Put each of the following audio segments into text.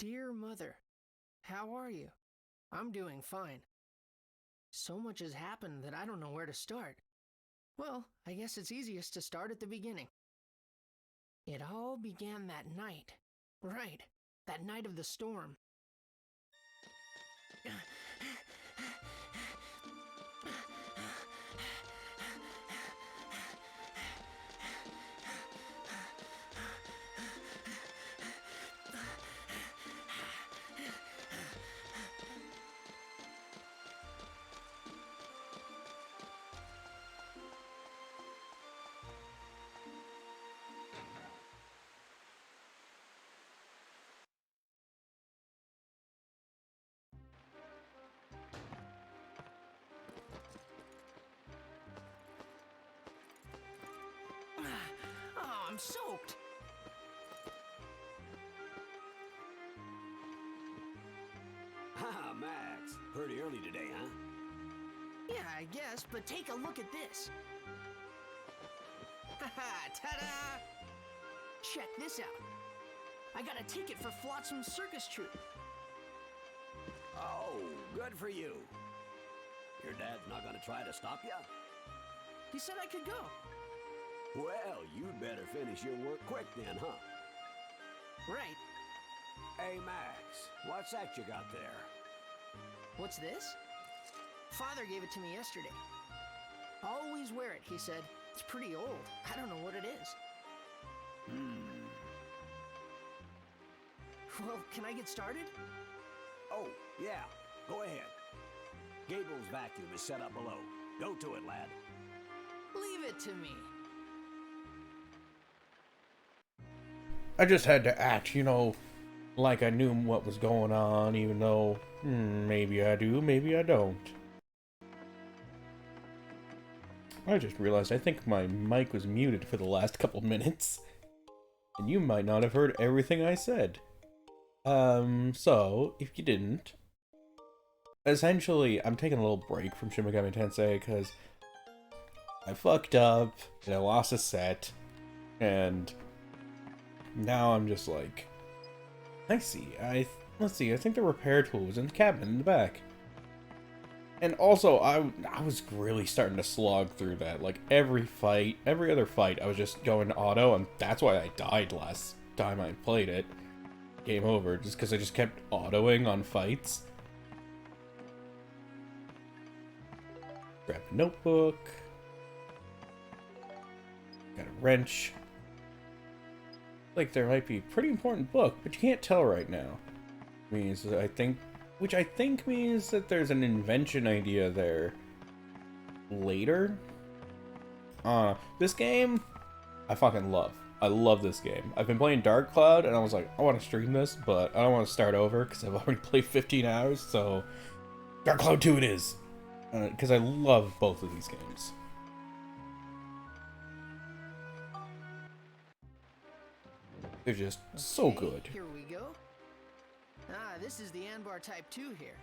Dear Mother, how are you? I'm doing fine. So much has happened that I don't know where to start. Well, I guess it's easiest to start at the beginning. It all began that night. Right, that night of the storm. Oh, I'm soaked. Ah, Max. Pretty early today, huh? Yeah, I guess, but take a look at this. Haha, ta-da! Check this out. I got a ticket for Flotsam Circus Troupe. Oh, good for you. Your dad's not gonna try to stop you? He said I could go. Well, you'd better finish your work quick then, huh? Right. Hey, Max, what's that you got there? What's this? Father gave it to me yesterday. Always wear it, he said. It's pretty old. I don't know what it is. Well, can I get started? Oh, yeah. Go ahead. Gable's vacuum is set up below. Go to it, lad. Leave it to me. I just had to act, like I knew what was going on, even though maybe I do, maybe I don't. I just realized I think my mic was muted for the last couple minutes. And you might not have heard everything I said. So, if you didn't, essentially, I'm taking a little break from Shin Megami Tensei because I fucked up, and I lost a set, and now I'm just like, let's see, I think the repair tool was in the cabinet in the back. And also, I was really starting to slog through that. Like, every other fight, I was just going auto, and that's why I died last time I played it. Game over, just because I just kept autoing on fights. Grab a notebook. Got a wrench. Like, there might be a pretty important book, but you can't tell right now. Which I think means that there's an invention idea there later. This game, I fucking love. I love this game. I've been playing Dark Cloud, and I was like, I want to stream this, but I don't want to start over, because I've already played 15 hours, so Dark Cloud 2 it is. Because I love both of these games. They're just so good. Here we go. This is the Anbar Type 2 here.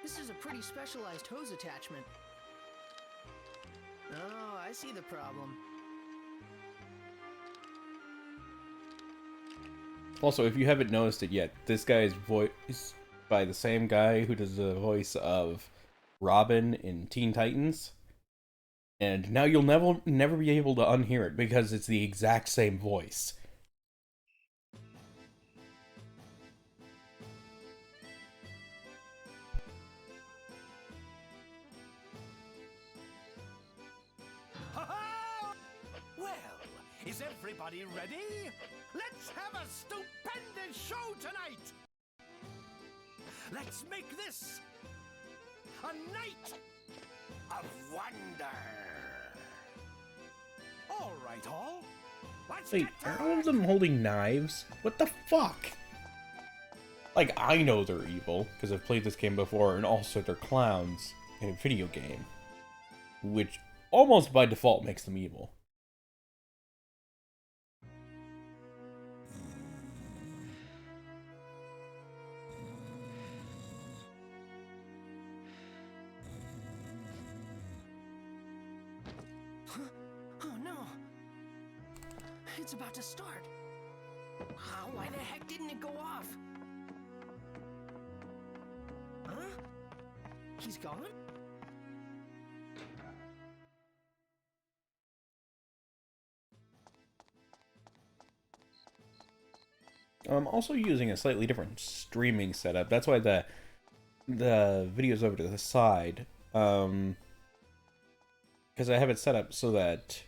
This is a pretty specialized hose attachment. Oh, I see the problem. Also, if you haven't noticed it yet, this guy's voice by the same guy who does the voice of Robin in Teen Titans. And now you'll never be able to unhear it because it's the exact same voice. Well, is everybody ready? Let's have a stupendous show tonight! Let's make this a night of wonder! All right, all. Let's Wait, get are to all it. of them holding knives? What the fuck? Like, I know they're evil, because I've played this game before, and also they're clowns in a video game. Which almost by default makes them evil. Oh no! It's about to start. Why the heck didn't it go off? He's gone? I'm also using a slightly different streaming setup. That's why the video's over to the side. Because I have it set up so that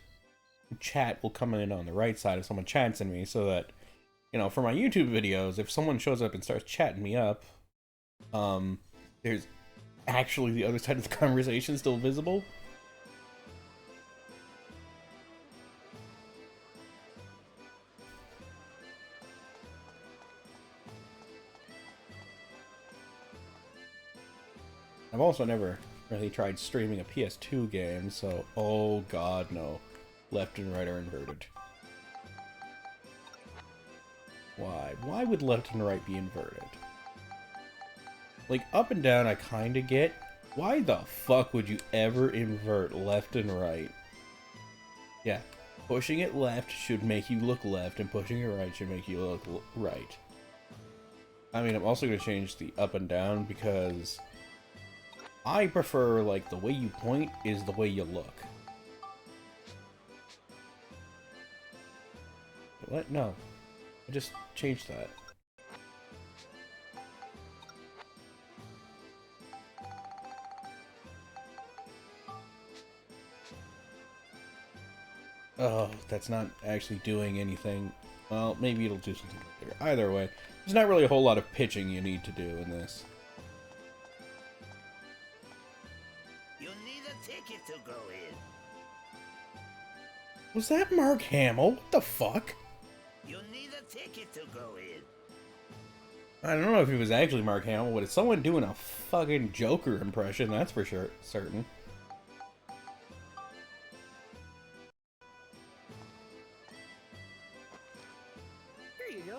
chat will come in on the right side if someone chats in me, so that, you know, for my YouTube videos, if someone shows up and starts chatting me up, there's actually the other side of the conversation still visible. I've also never really tried streaming a PS2 game, so oh god no. Left and right are inverted. Why? Why would left and right be inverted? Like, up and down I kinda get. Why the fuck would you ever invert left and right? Yeah, pushing it left should make you look left, and pushing it right should make you look right. I mean, I'm also gonna change the up and down because I prefer, like, the way you point is the way you look. What? No. I just changed that. Oh, that's not actually doing anything. Well, maybe it'll do something later. Either way, there's not really a whole lot of pitching you need to do in this. You need a ticket to go in. Was that Mark Hamill? What the fuck? You need a ticket to go in. I don't know if it was actually Mark Hamill, but it's someone doing a fucking Joker impression, that's for sure, certain. Here you go.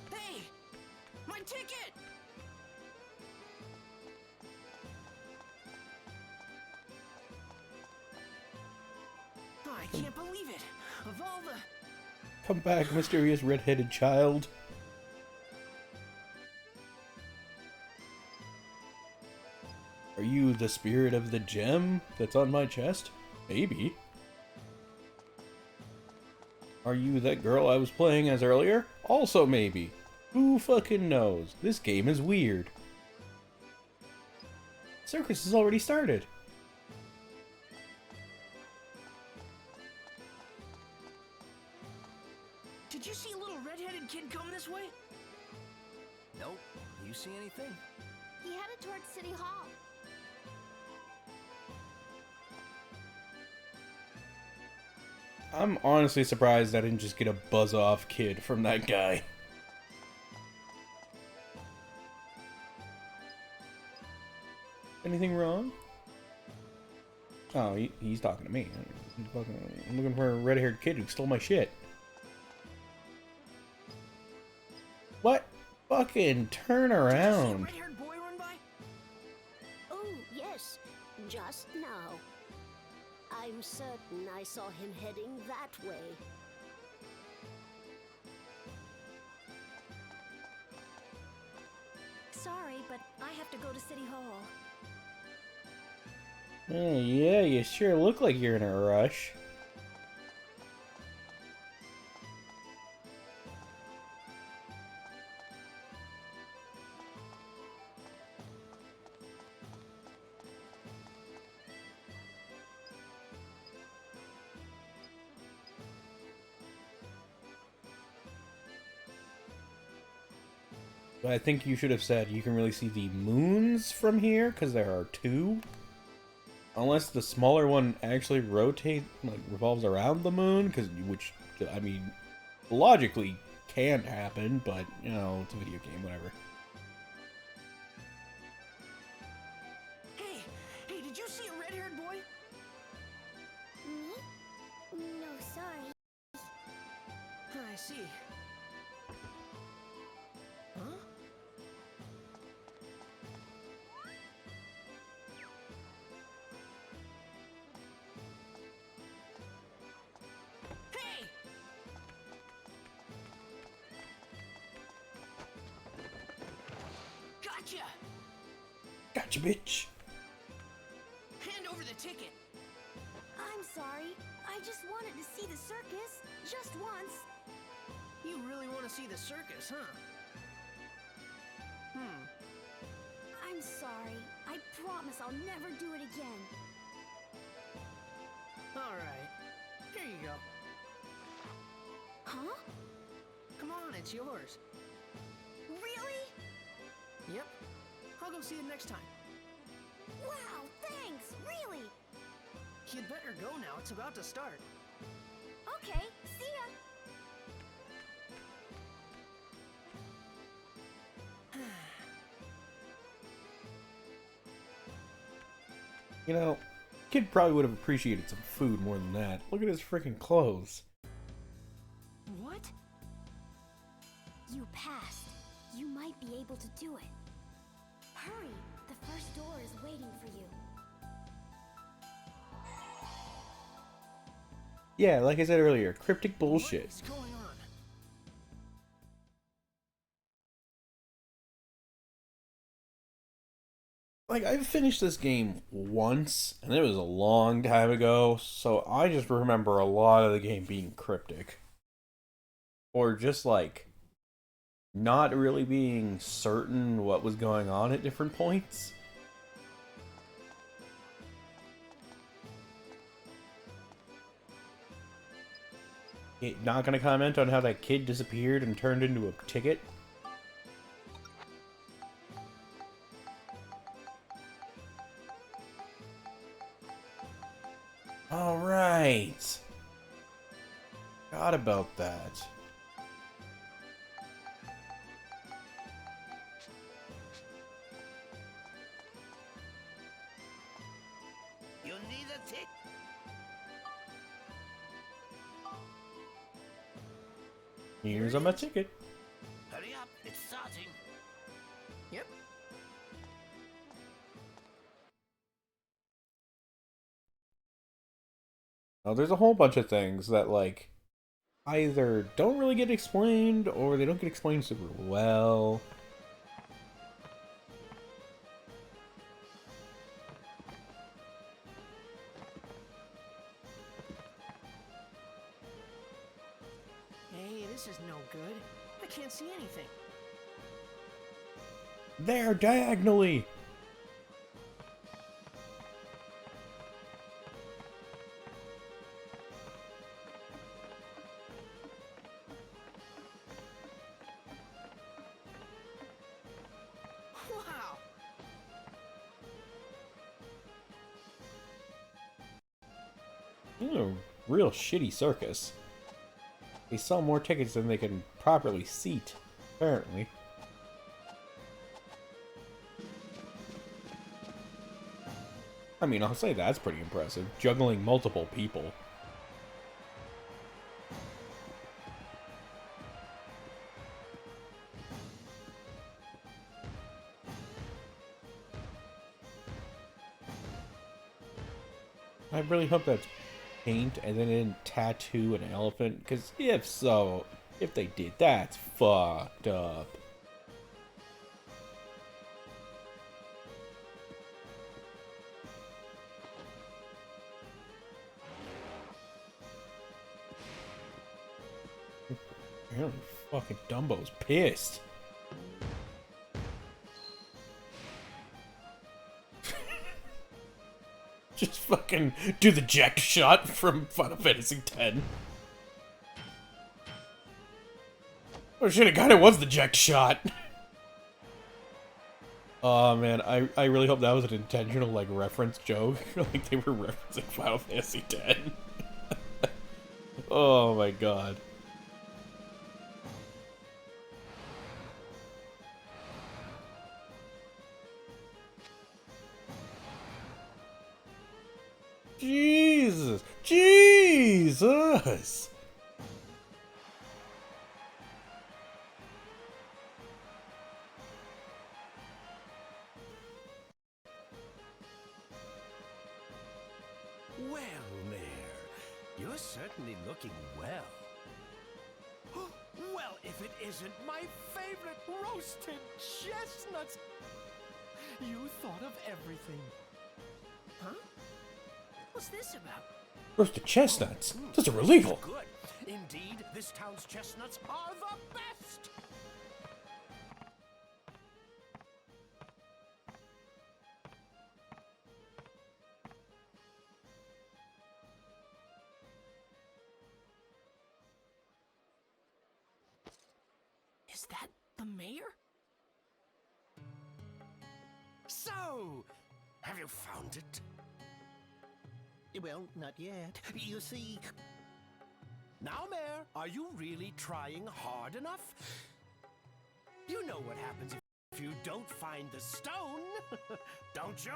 Hey! My ticket! Oh, I can't believe it. Of all the... Come back, mysterious red-headed child. Are you the spirit of the gem that's on my chest? Maybe. Are you that girl I was playing as earlier? Also maybe. Who fucking knows? This game is weird. Circus has already started. Did you see a little red-headed kid come this way? Nope. You see anything? He headed towards City Hall. I'm honestly surprised I didn't just get a buzz-off kid from that guy. Anything wrong? Oh, he's talking to me. I'm looking for a red-haired kid who stole my shit. What? Fucking turn around. Did you see a red-haired boy run by? Oh, yes, just now. I'm certain I saw him heading that way. Sorry, but I have to go to City Hall. Yeah, you sure look like you're in a rush. I think you should have said you can really see the moons from here, because there are two. Unless the smaller one actually revolves around the moon, which, I mean, logically can happen, but, you know, it's a video game, whatever. Hey, did you see a red-haired boy? Me? No, sorry. I see. Huh? Hey! God Gotcha, bitch. Hand over the ticket. I'm sorry. I just wanted to see the circus. Just once. You really want to see the circus, huh? I'm sorry. I promise I'll never do it again. All right. Here you go. Huh? Come on, it's yours. Really? Yep. I'll go see it next time. Wow, thanks. Really? You'd better go now. It's about to start. Okay, see ya. You know, kid probably would have appreciated some food more than that. Look at his freaking clothes. What? You passed. You might be able to do it. Hurry, the first door is waiting for you. Yeah, like I said earlier, cryptic bullshit. What is going on? Like, I've finished this game once, and it was a long time ago, so I just remember a lot of the game being cryptic. Or just, like, not really being certain what was going on at different points. Not gonna comment on how that kid disappeared and turned into a ticket. Alright. Forgot about that. You need a ticket. Here's my ticket. Hurry up, it's starting. Yep. Now, there's a whole bunch of things that, like, either don't really get explained, or they don't get explained super well. Hey, this is no good. I can't see anything. There, diagonally! Wow. Real shitty circus. They sell more tickets than they can properly seat, apparently. I mean, I'll say that's pretty impressive. Juggling multiple people. I really hope that's paint and then didn't tattoo an elephant, because if so, if they did, that's fucked up. Apparently fucking Dumbo's pissed. Just fucking do the jack shot from Final Fantasy X. Oh shit, it kinda was the jack shot. Oh man, I really hope that was an intentional, like, reference joke. Like they were referencing Final Fantasy X. Oh my god. Jesus! Jesus! Well, Mayor, you're certainly looking well. Well, if it isn't my favorite roasted chestnuts. You thought of everything. Huh? What's this about? Roasted chestnuts? Those are illegal. Good. Indeed, this town's chestnuts are the best. Is that the mayor? So, have you found it? Well, not yet. You see... Now, Mayor, are you really trying hard enough? You know what happens if you don't find the stone, don't you?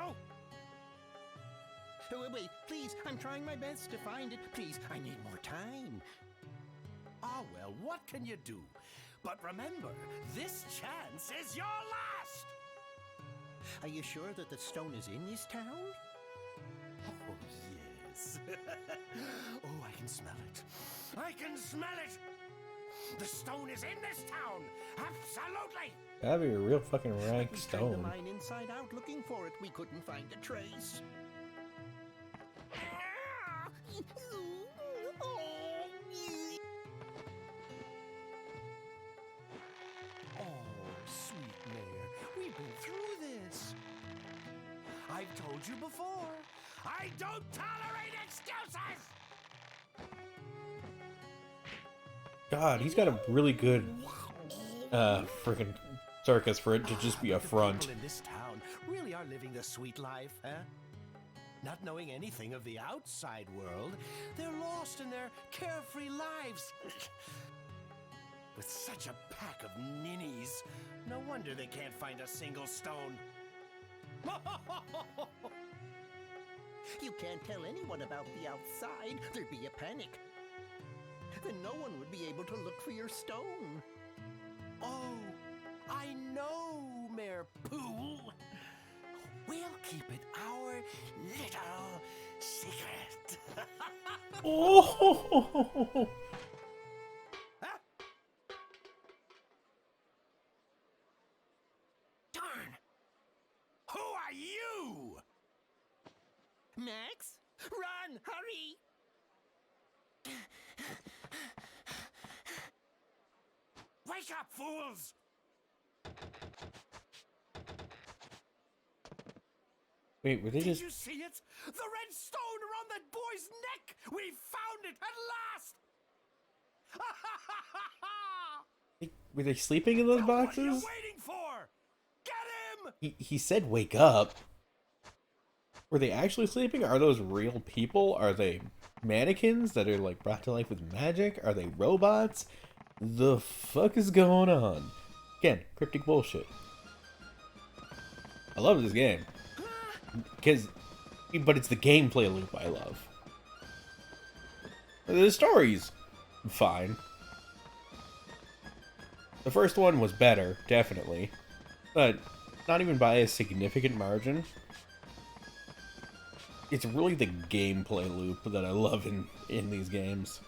Wait, please, I'm trying my best to find it. Please, I need more time. Ah, well, what can you do? But remember, this chance is your last! Are you sure that the stone is in this town? Oh, yes. Oh, I can smell it. I can smell it! The stone is in this town! Absolutely! That'd be a real fucking rank We turned the stone. mine inside out looking for it. We couldn't find a trace. Oh, sweet Mayor, we've been through this. I've told you before, I don't tolerate excuses! God, he's got a really good freaking circus for it to just be a front. People in this town really are living the sweet life, huh? Not knowing anything of the outside world, they're lost in their carefree lives. With such a pack of ninnies, no wonder they can't find a single stone. You can't tell anyone about the outside. There'd be a panic. Then no one would be able to look for your stone. Oh, I know, Mayor Pooh. We'll keep it our little secret. Oh, Huh? Darn! Who are you? Max? Run! Hurry! Wake up, fools! wait, were they Did just? you see it? The red stone around that boy's neck! We found it at last! Were they sleeping in those Now, what are you boxes? waiting for? Get him! He said wake up. Were they actually sleeping? Are those real people? Are they mannequins that are like brought to life with magic? Are they robots? The fuck is going on? Again, cryptic bullshit. I love this game. But it's the gameplay loop I love. The story's fine. The first one was better, definitely. But not even by a significant margin. It's really the gameplay loop that I love in these games.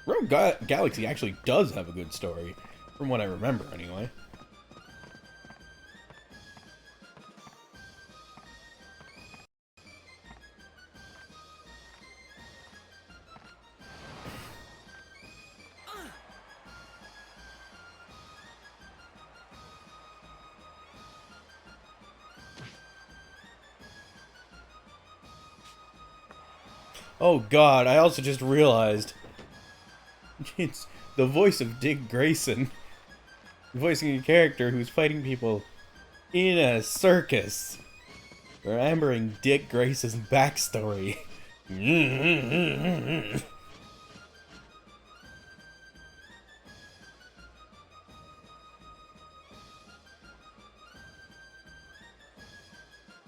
Rogue Galaxy actually does have a good story, from what I remember anyway. Oh god, I also just realized it's the voice of Dick Grayson voicing a character who's fighting people in a circus. Remembering Dick Grayson's backstory.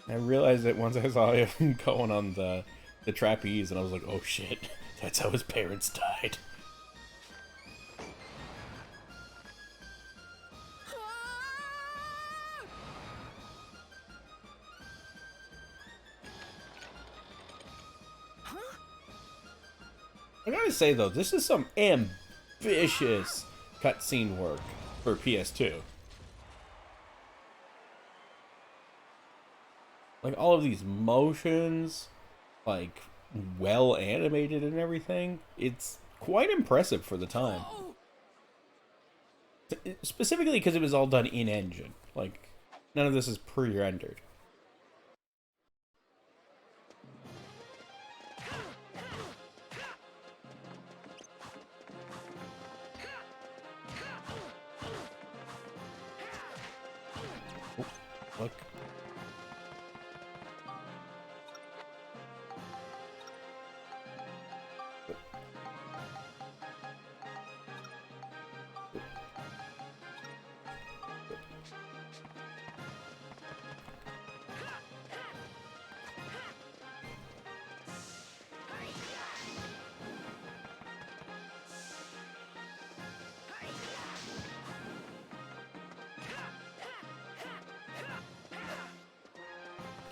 I realized it once I saw him going on the trapeze, and I was like, oh shit, that's how his parents died. I gotta say though, this is some ambitious cutscene work for PS2. Like, all of these motions, like, well animated and everything. It's quite impressive for the time. Specifically because it was all done in-engine. Like, none of this is pre-rendered. Oh, look.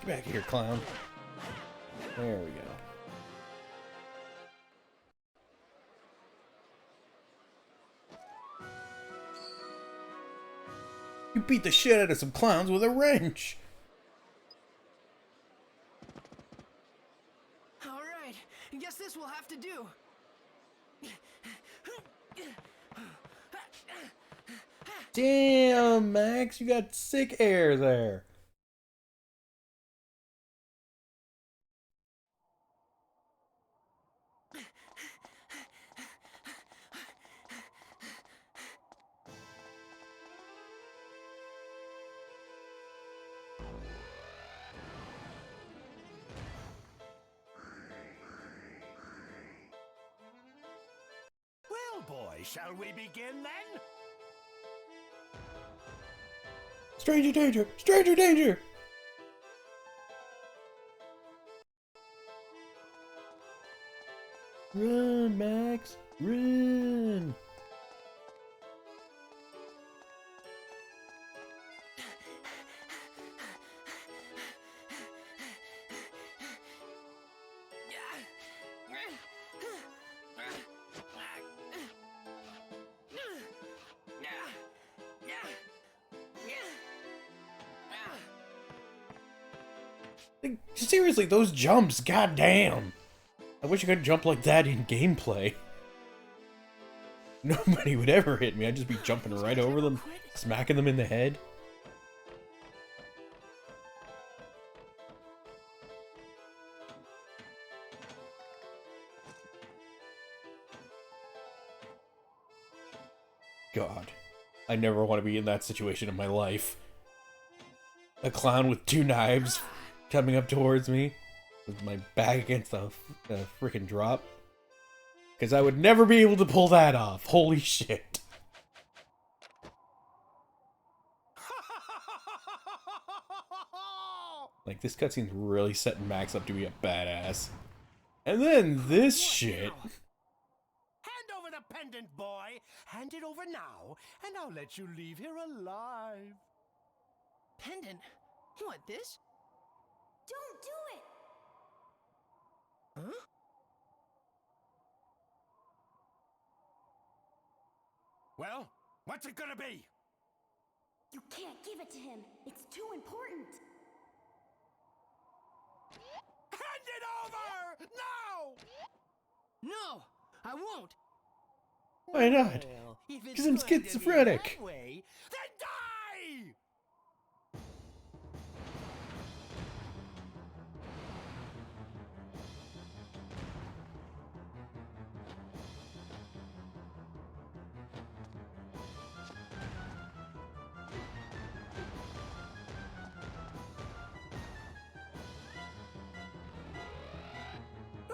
Get back here, clown. There we go. You beat the shit out of some clowns with a wrench. All right, I guess this will have to do. Damn, Max, you got sick air there. Well, boy, shall we begin then? Stranger danger! Stranger danger! Run, Max! Run! Like, seriously, those jumps, goddamn! I wish I could jump like that in gameplay. Nobody would ever hit me. I'd just be jumping right over them, smacking them in the head. God, I never want to be in that situation in my life. A clown with two knives coming up towards me with my back against the freaking drop. Because I would never be able to pull that off. Holy shit. Like, this cutscene's really setting Max up to be a badass. And then this shit. Hand over the pendant, boy. Hand it over now, and I'll let you leave here alive. Pendant? What, this? Don't do it! Huh? Well, what's it gonna be? You can't give it to him. It's too important. Hand it over! Now! No, I won't. Why not? Well, if it's Because I'm going to be schizophrenic. that way, then die!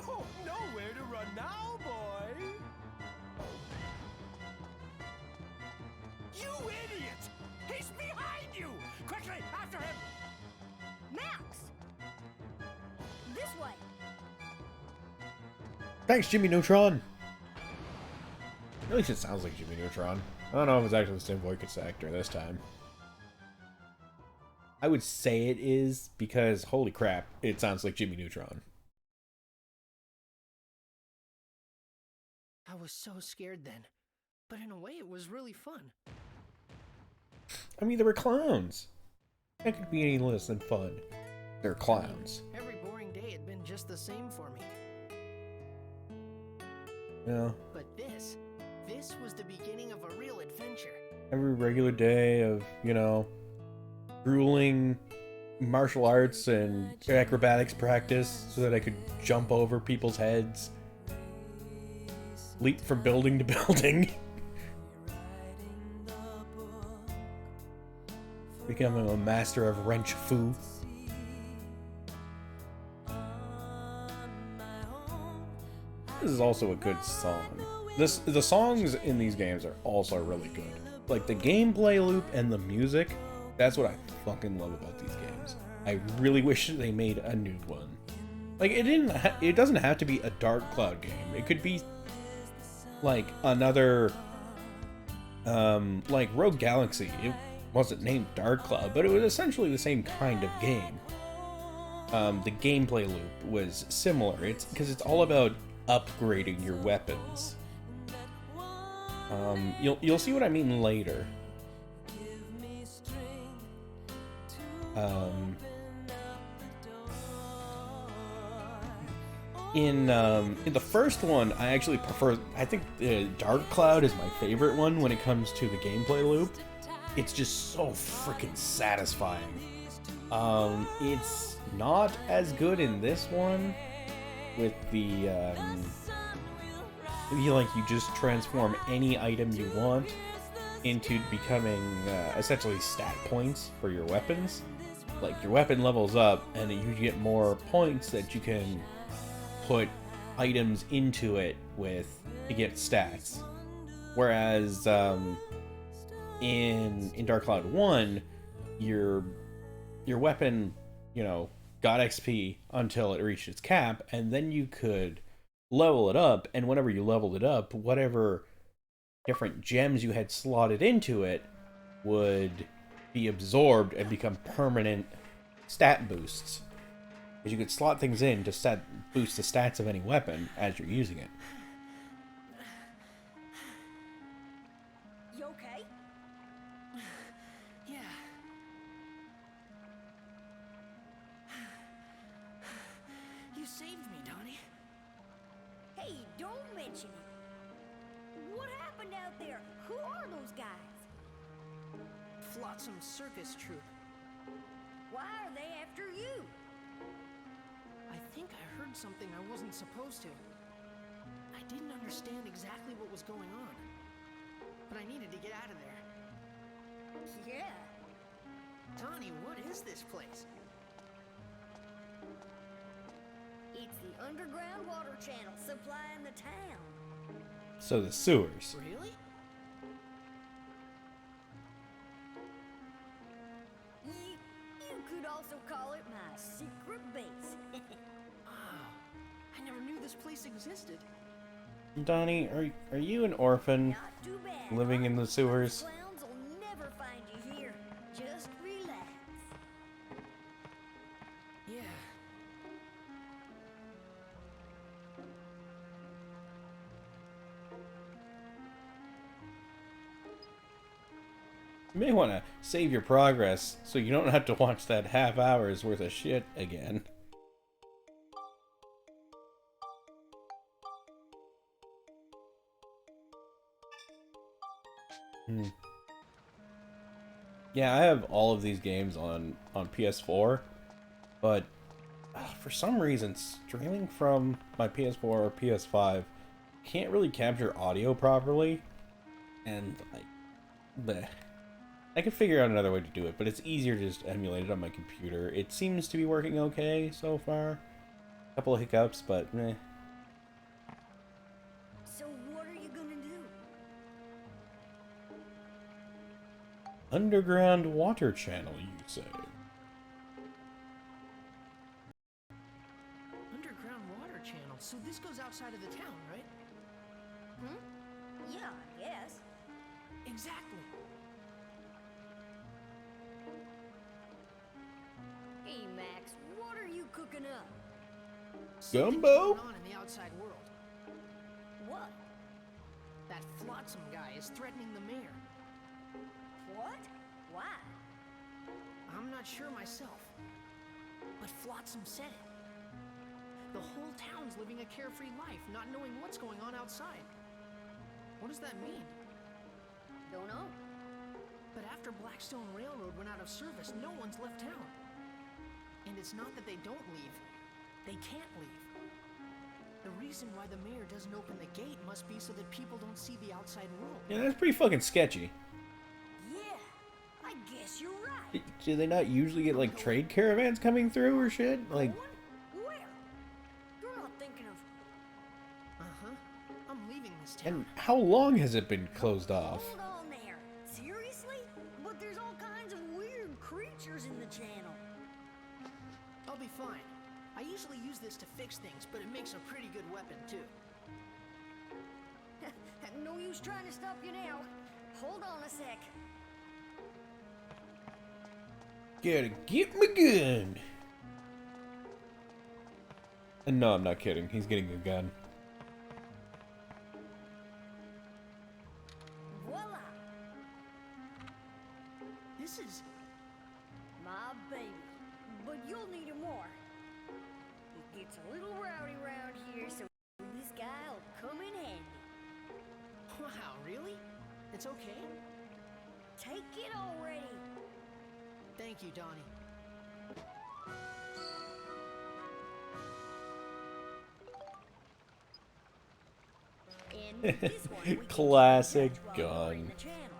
Oh, nowhere to run now, boy! You idiot! He's behind you! Quickly, after him! Max! This way. Thanks, Jimmy Neutron. At least it sounds like Jimmy Neutron. I don't know if it's actually the same voice actor this time. I would say it is because, holy crap, it sounds like Jimmy Neutron. I was so scared then, but in a way it was really fun. I mean, they were clowns. That could be any less than fun. They're clowns. Every boring day had been just the same for me. Yeah. But this was the beginning of a real adventure. Every regular day of, you know, grueling martial arts and acrobatics practice so that I could jump over people's heads, leap from building to building, becoming a master of wrench fu. This is also a good song. The songs in these games are also really good. Like the gameplay loop and the music, that's what I fucking love about these games. I really wish they made a new one. Like it doesn't have to be a Dark Cloud game. It could be like another like Rogue Galaxy. It wasn't named Dark Cloud, but it was essentially the same kind of game. The gameplay loop was similar. It's because it's all about upgrading your weapons. You'll see what I mean later. In the first one, I actually prefer. I think Dark Cloud is my favorite one when it comes to the gameplay loop. It's just so freaking satisfying. It's not as good in this one with the you just transform any item you want into becoming essentially stat points for your weapons. Like your weapon levels up and you get more points that you can put items into it with to get stats. Whereas in Dark Cloud 1, your weapon, you know, got XP until it reached its cap, and then you could level it up, and whenever you leveled it up, whatever different gems you had slotted into it would be absorbed and become permanent stat boosts. Because you could slot things in to boost the stats of any weapon as you're using it. You okay? Yeah. You saved me, Donnie. Hey, don't mention it. What happened out there? Who are those guys? Flotsam Circus Troupe. Why are they after you? I think I heard something I wasn't supposed to. I didn't understand exactly what was going on, but I needed to get out of there. Yeah. Donnie, what is this place? It's the underground water channel supplying the town. So the sewers. Really? You could also call it my secret base. Wow. I never knew this place existed. Donnie, are you an orphan Not too bad. living in the Those sewers? clowns will never find you here. Just relax. Yeah. You may want to save your progress so you don't have to watch that half hour's worth of shit again. Yeah, I have all of these games on PS4, but for some reason, streaming from my PS4 or PS5 can't really capture audio properly, and like, bleh. I could figure out another way to do it, but it's easier to just emulate it on my computer. It seems to be working okay so far. A couple of hiccups, but meh. So what are you gonna do? Underground water channel, you say? Underground water channel. So this goes outside of the town, right? Yeah, I guess. Exactly. Hey, Max, what are you cooking up? Something's Gumbo? going on in the outside world. What? That Flotsam guy is threatening the mayor. What? Why? I'm not sure myself. But Flotsam said it. The whole town's living a carefree life, not knowing what's going on outside. What does that mean? Don't know. But after Blackstone Railroad went out of service, no one's left town. And it's not that they don't leave. They can't leave. The reason why the mayor doesn't open the gate must be so that people don't see the outside world. Yeah, that's pretty fucking sketchy. Yeah, I guess you're right. Do they not usually get like trade caravans coming through or shit? Like, Where? You're not thinking of... Uh-huh. I'm leaving this town. and how long has it been closed off? Hold on there. Seriously? But there's all kinds of weird creatures in the channel. I'll be fine. I usually use this to fix things, but it makes a pretty good weapon, too. No use trying to stop you now. Hold on a sec. Gotta get my gun. And no, I'm not kidding. He's getting a gun. Voila! This is... My baby. But you'll need it more. It gets a little rowdy around here, so this guy'll come in handy. Wow, really? It's okay? Take it already. Thank you, Donnie. And with this one, we can Classic keep in touch while we're in gun. the channel.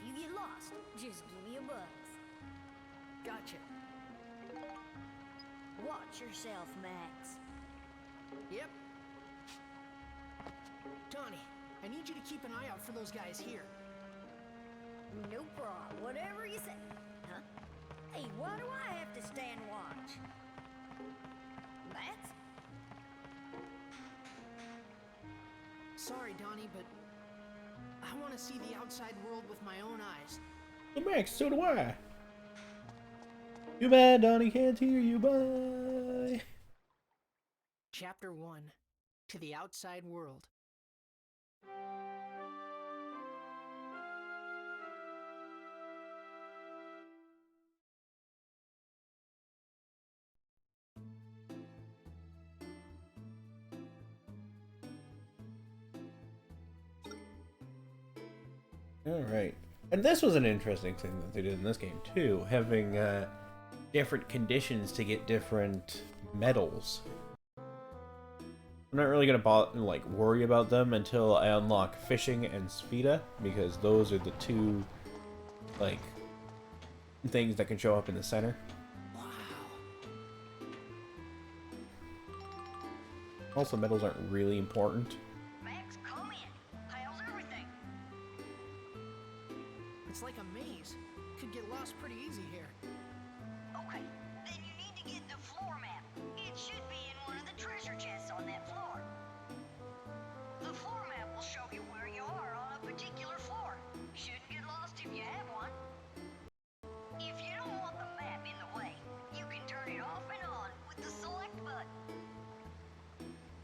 If you get lost, just give me a buzz. Gotcha. Watch yourself, Max. Yep. Donnie, I need you to keep an eye out for those guys here. No problem. Whatever you say. Huh? Hey, why do I have to stand watch? Max? Sorry, Donnie, but I want to see the outside world with my own eyes. Well, Max, so do I. You bad, Donnie can't hear you. Bye. Chapter 1. To the Outside World. Alright. And this was an interesting thing that they did in this game, too. Having different conditions to get different medals. I'm not really going to worry about them until I unlock Fishing and Spheda, because those are the two, like, things that can show up in the center. Wow. Also, medals aren't really important. Max, come in. How's everything? It's like a maze. Could get lost pretty easy here. Okay, then you need to get the floor map. It should be in one of the treasure chests on that floor. The floor map will show you where you are on a particular floor. Shouldn't get lost if you have one. If you don't want the map in the way, you can turn it off and on with the select button.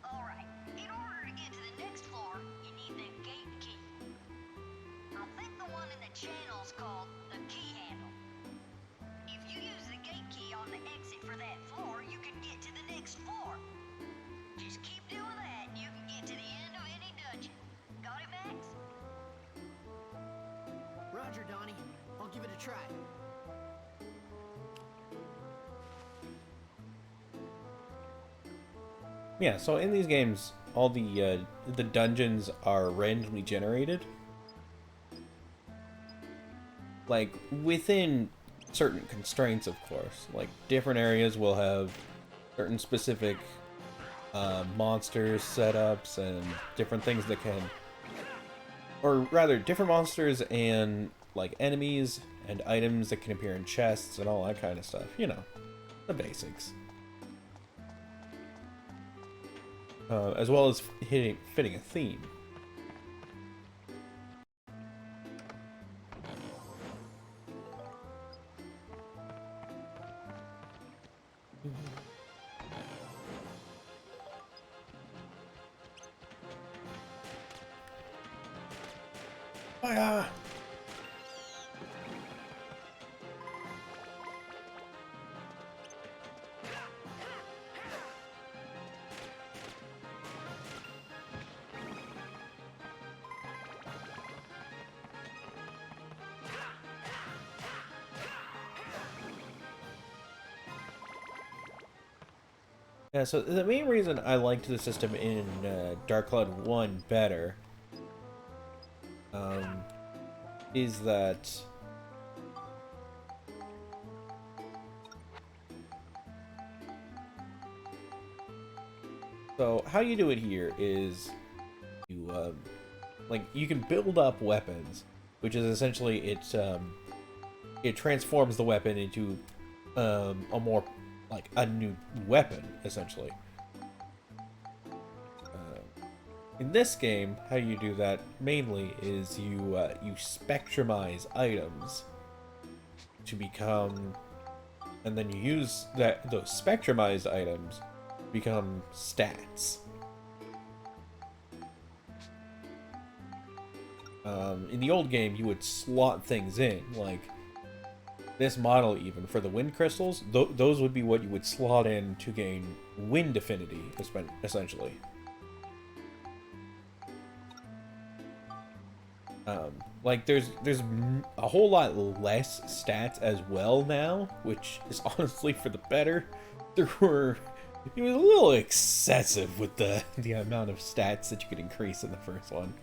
Alright, in order to get to the next floor, you need the gate key. I think the one in the channel's called the key handle. If you use the gate key on the exit for that floor, you can get to the next floor. Just keep doing that and you can get to the end of any dungeon. Got it, Max? Roger, Donnie. I'll give it a try. Yeah, so in these games, all the dungeons are randomly generated. Like, within certain constraints, of course. Like, different areas will have certain specific monsters, setups, and different things that can... Or rather, different monsters and, like, enemies and items that can appear in chests and all that kind of stuff. You know, the basics. As well as fitting a theme. Fire! Yeah, so the main reason I liked the system in Dark Cloud 1 better is that so how you do it here is you like you can build up weapons, which is essentially it transforms the weapon into a more like a new weapon essentially. In this game, how you do that mainly is you spectrumize items to become, and then you use those spectrumized items to become stats. In the old game, you would slot things in, like this model even, for the wind crystals, those would be what you would slot in to gain wind affinity, essentially. Like there's a whole lot less stats as well now, which is honestly for the better. It was a little excessive with the amount of stats that you could increase in the first one.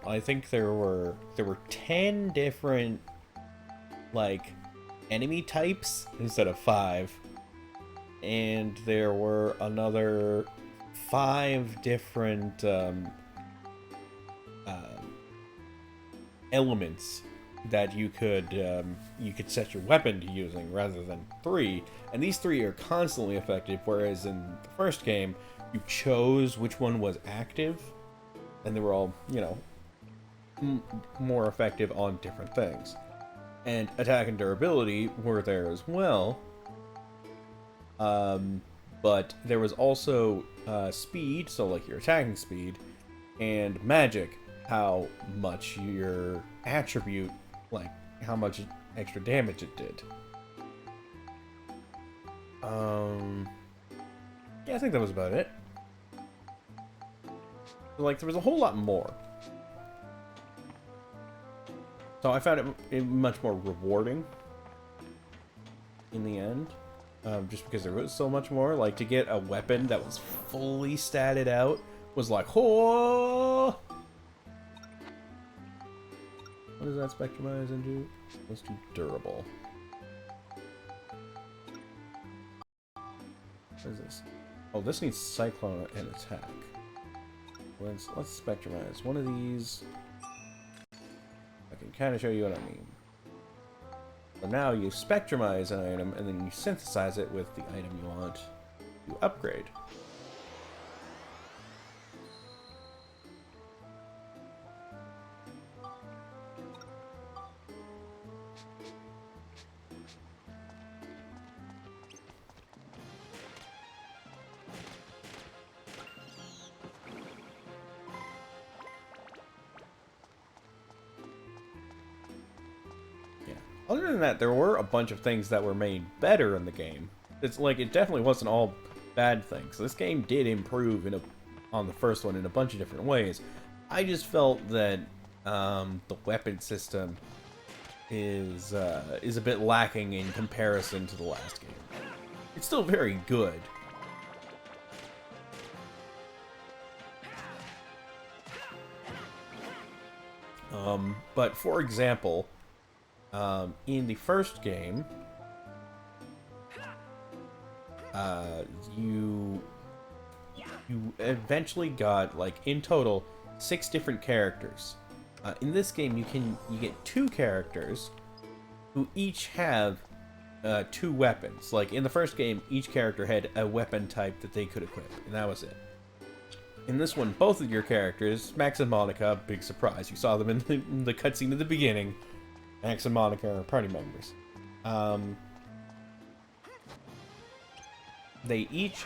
I think there were 10 different like enemy types instead of 5, and there were another 5 different elements that you could set your weapon to using rather than 3, and these 3 are constantly effective, whereas in the first game you chose which one was active, and they were all, you know, more effective on different things. And attack and durability were there as well, but there was also speed, so like your attacking speed, and magic, how much your attribute, like how much extra damage it did. Yeah, I think that was about it. Like, there was a whole lot more. So I found it much more rewarding in the end, just because there was so much more. Like, to get a weapon that was fully statted out was like, oh! What does that spectrumize into? Let's do durable. What is this? Oh, this needs cyclone and attack. Let's spectrumize one of these. I can kind of show you what I mean. So now you spectrumize an item, and then you synthesize it with the item you want to upgrade. Other than that, there were a bunch of things that were made better in the game. It's like, it definitely wasn't all bad things. This game did improve on the first one in a bunch of different ways. I just felt that the weapon system is a bit lacking in comparison to the last game. It's still very good. But for example, in the first game, you eventually got, like, in total 6 different characters. In this game, you get 2 characters who each have 2 weapons. Like in the first game, each character had a weapon type that they could equip, and that was it. In this one, both of your characters, Max and Monica, big surprise, you saw them in the cutscene at the beginning. Max and Monica are party members. They each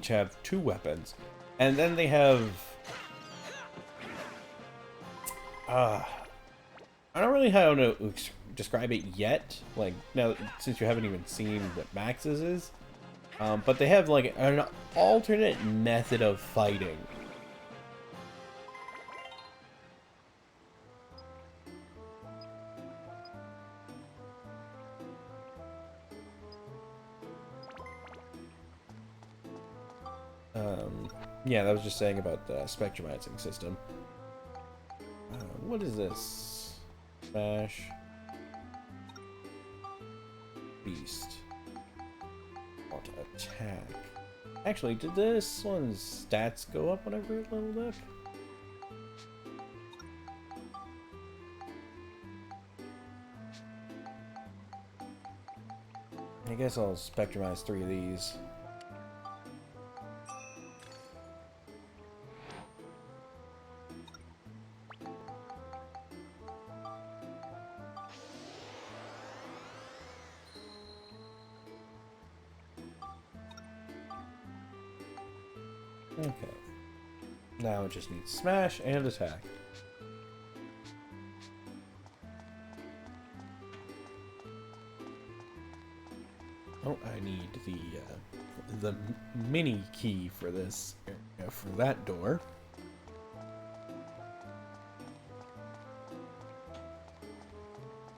have 2 weapons, and then they have I don't really know how to describe it yet. Like, now, since you haven't even seen what Max's is, but they have like an alternate method of fighting. Yeah, that was just saying about the spectrumizing system. What is this? Smash. Beast. Want to attack. Actually, did this one's stats go up whenever it leveled up? I guess I'll spectrumize 3 of these. Okay. Now it just needs smash and attack. Oh, I need the mini key for this area, for that door.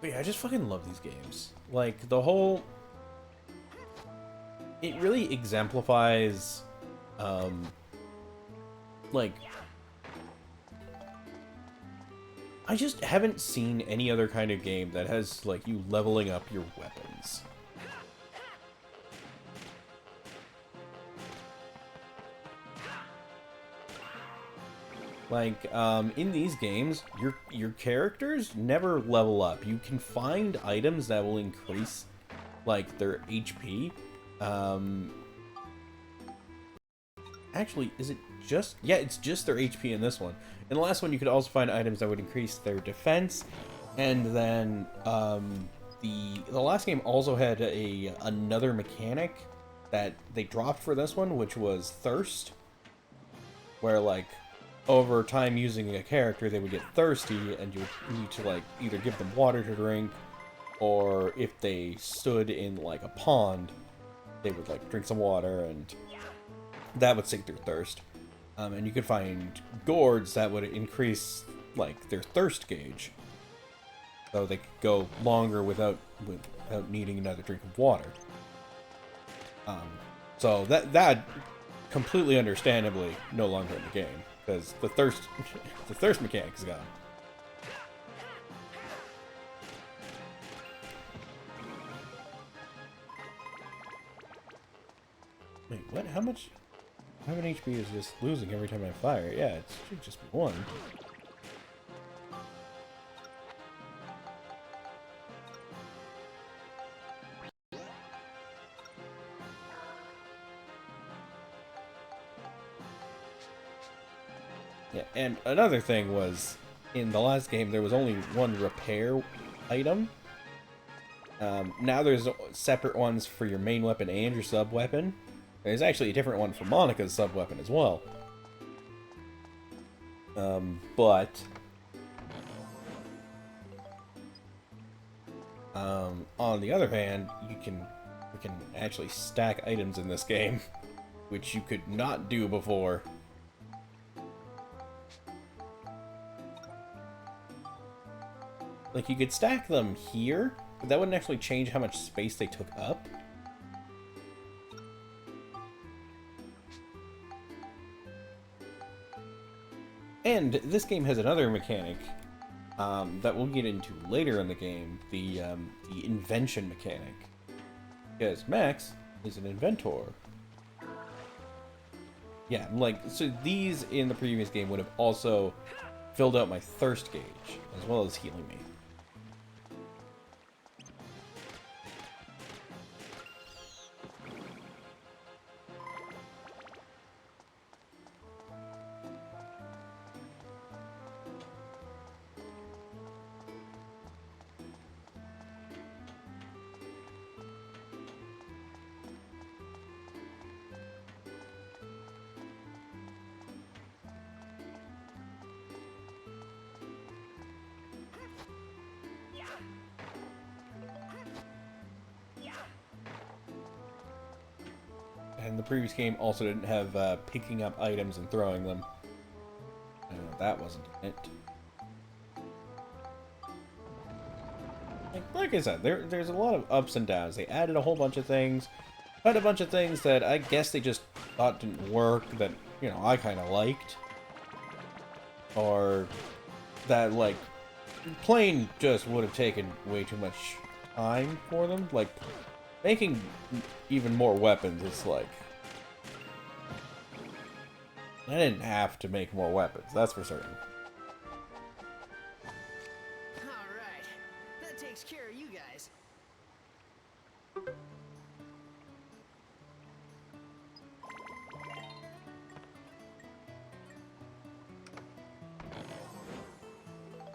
But yeah, I just fucking love these games. Like, the whole... It really exemplifies, like... I just haven't seen any other kind of game that has, like, you leveling up your weapons. Like, in these games, your characters never level up. You can find items that will increase, like, their HP. Actually, is it just... Yeah, it's just their HP in this one. In the last one, you could also find items that would increase their defense. And then, the last game also had another mechanic that they dropped for this one, which was Thirst. Where, like... over time using a character, they would get thirsty, and you would need to, like, either give them water to drink, or if they stood in, like, a pond, they would, like, drink some water, and that would sink their thirst. And you could find gourds that would increase, like, their thirst gauge, so they could go longer without needing another drink of water. So that completely understandably no longer in the game. Because the thirst mechanic is gone. Wait, what? How much HP is this losing every time I fire? Yeah, it should just be 1. Yeah, and another thing was, in the last game, there was only 1 repair item. Now there's separate ones for your main weapon and your sub-weapon. There's actually a different one for Monica's sub-weapon as well. But... on the other hand, you can actually stack items in this game, which you could not do before. Like, you could stack them here, but that wouldn't actually change how much space they took up. And this game has another mechanic that we'll get into later in the game, the invention mechanic. Because Max is an inventor. Yeah, like, so these in the previous game would have also filled out my thirst gauge, as well as healing me. And the previous game also didn't have picking up items and throwing them. That wasn't it. Like I said, there's a lot of ups and downs. They added a whole bunch of things, but a bunch of things that I guess they just thought didn't work that, you know, I kind of liked. Or that, like, plain just would have taken way too much time for them. Like, making even more weapons, it's like... I didn't have to make more weapons, that's for certain. Alright, that takes care of you guys.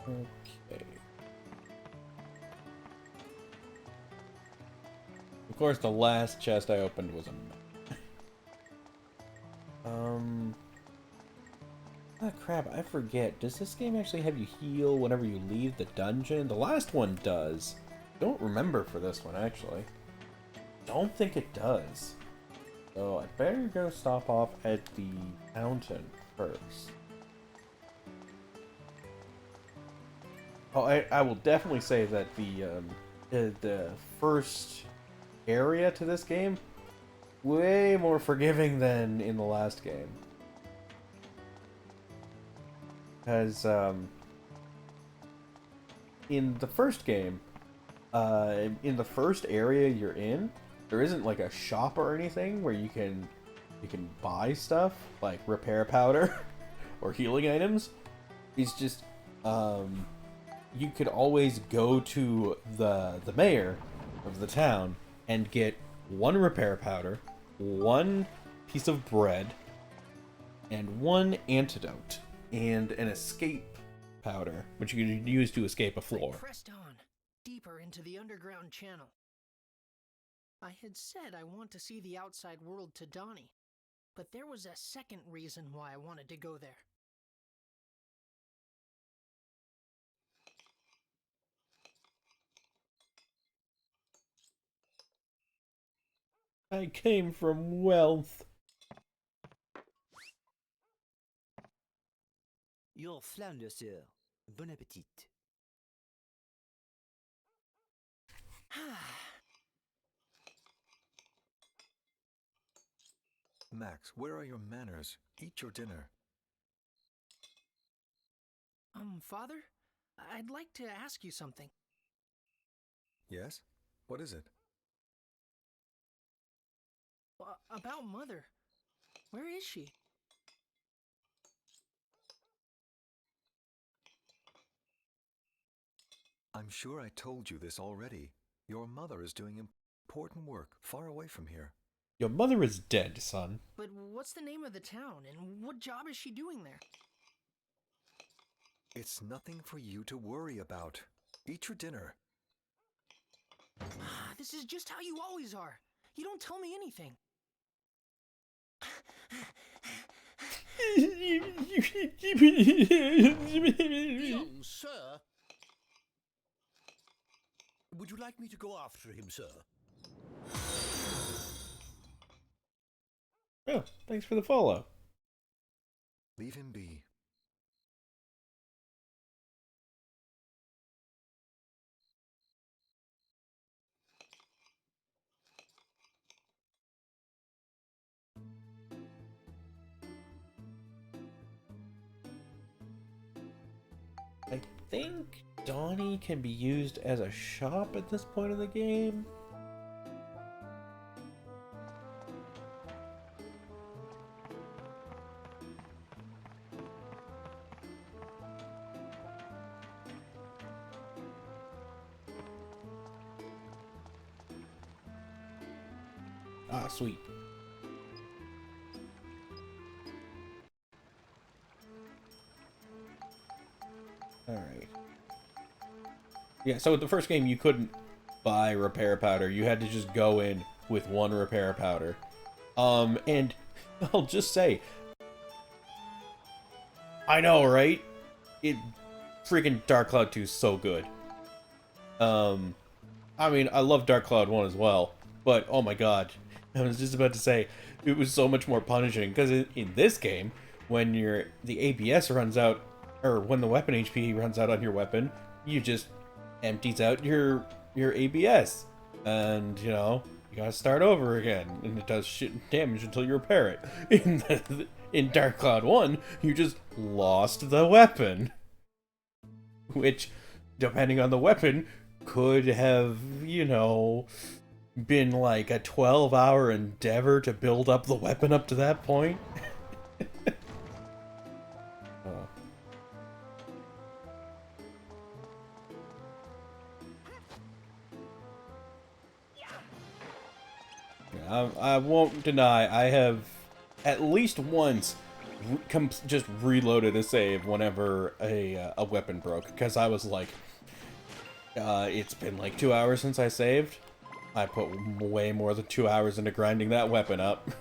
Okay. Of course, the last chest I opened was a map. Ah, crap, I forget. Does this game actually have you heal whenever you leave the dungeon? The last one does. Don't remember for this one, actually. Don't think it does. So I better go stop off at the fountain first. Oh, I will definitely say that the first area to this game, way more forgiving than in the last game. Because, in the first game, in the first area you're in, there isn't like a shop or anything where you can buy stuff, like repair powder or healing items. It's just, you could always go to the mayor of the town and get one repair powder, one piece of bread, and one antidote, and an escape powder, which you could use to escape a floor. I pressed on, deeper into the underground channel. I had said I want to see the outside world to Donnie, but there was a second reason why I wanted to go there. I came from wealth. Your flounder, sir. Bon appetit. Max, where are your manners? Eat your dinner. Father? I'd like to ask you something. Yes? What is it? About Mother. Where is she? I'm sure I told you this already. Your mother is doing important work far away from here. Your mother is dead, son. But what's the name of the town, and what job is she doing there? It's nothing for you to worry about. Eat your dinner. This is just how you always are. You don't tell me anything. Young sir? Would you like me to go after him, sir? Oh, thanks for the follow. Leave him be. I think Donnie can be used as a shop at this point of the game. Ah, sweet. Alright. Yeah, so with the first game, you couldn't buy repair powder. You had to just go in with one repair powder. And I'll just say, I know, right? Freaking Dark Cloud 2 is so good. I mean, I love Dark Cloud 1 as well, but oh my god. I was just about to say, it was so much more punishing, because in this game, when the ABS runs out, or when the weapon HP runs out on your weapon, you just empties out your ABS. And, you know, you gotta start over again, and it does shit damage until you repair it. In Dark Cloud 1, you just lost the weapon. Which, depending on the weapon, could have, you know, been like a 12-hour endeavor to build up the weapon up to that point. Oh. Yeah, I won't deny, I have at least once just reloaded a save whenever a weapon broke, because I was like, it's been like 2 hours since I saved. I put way more than 2 hours into grinding that weapon up.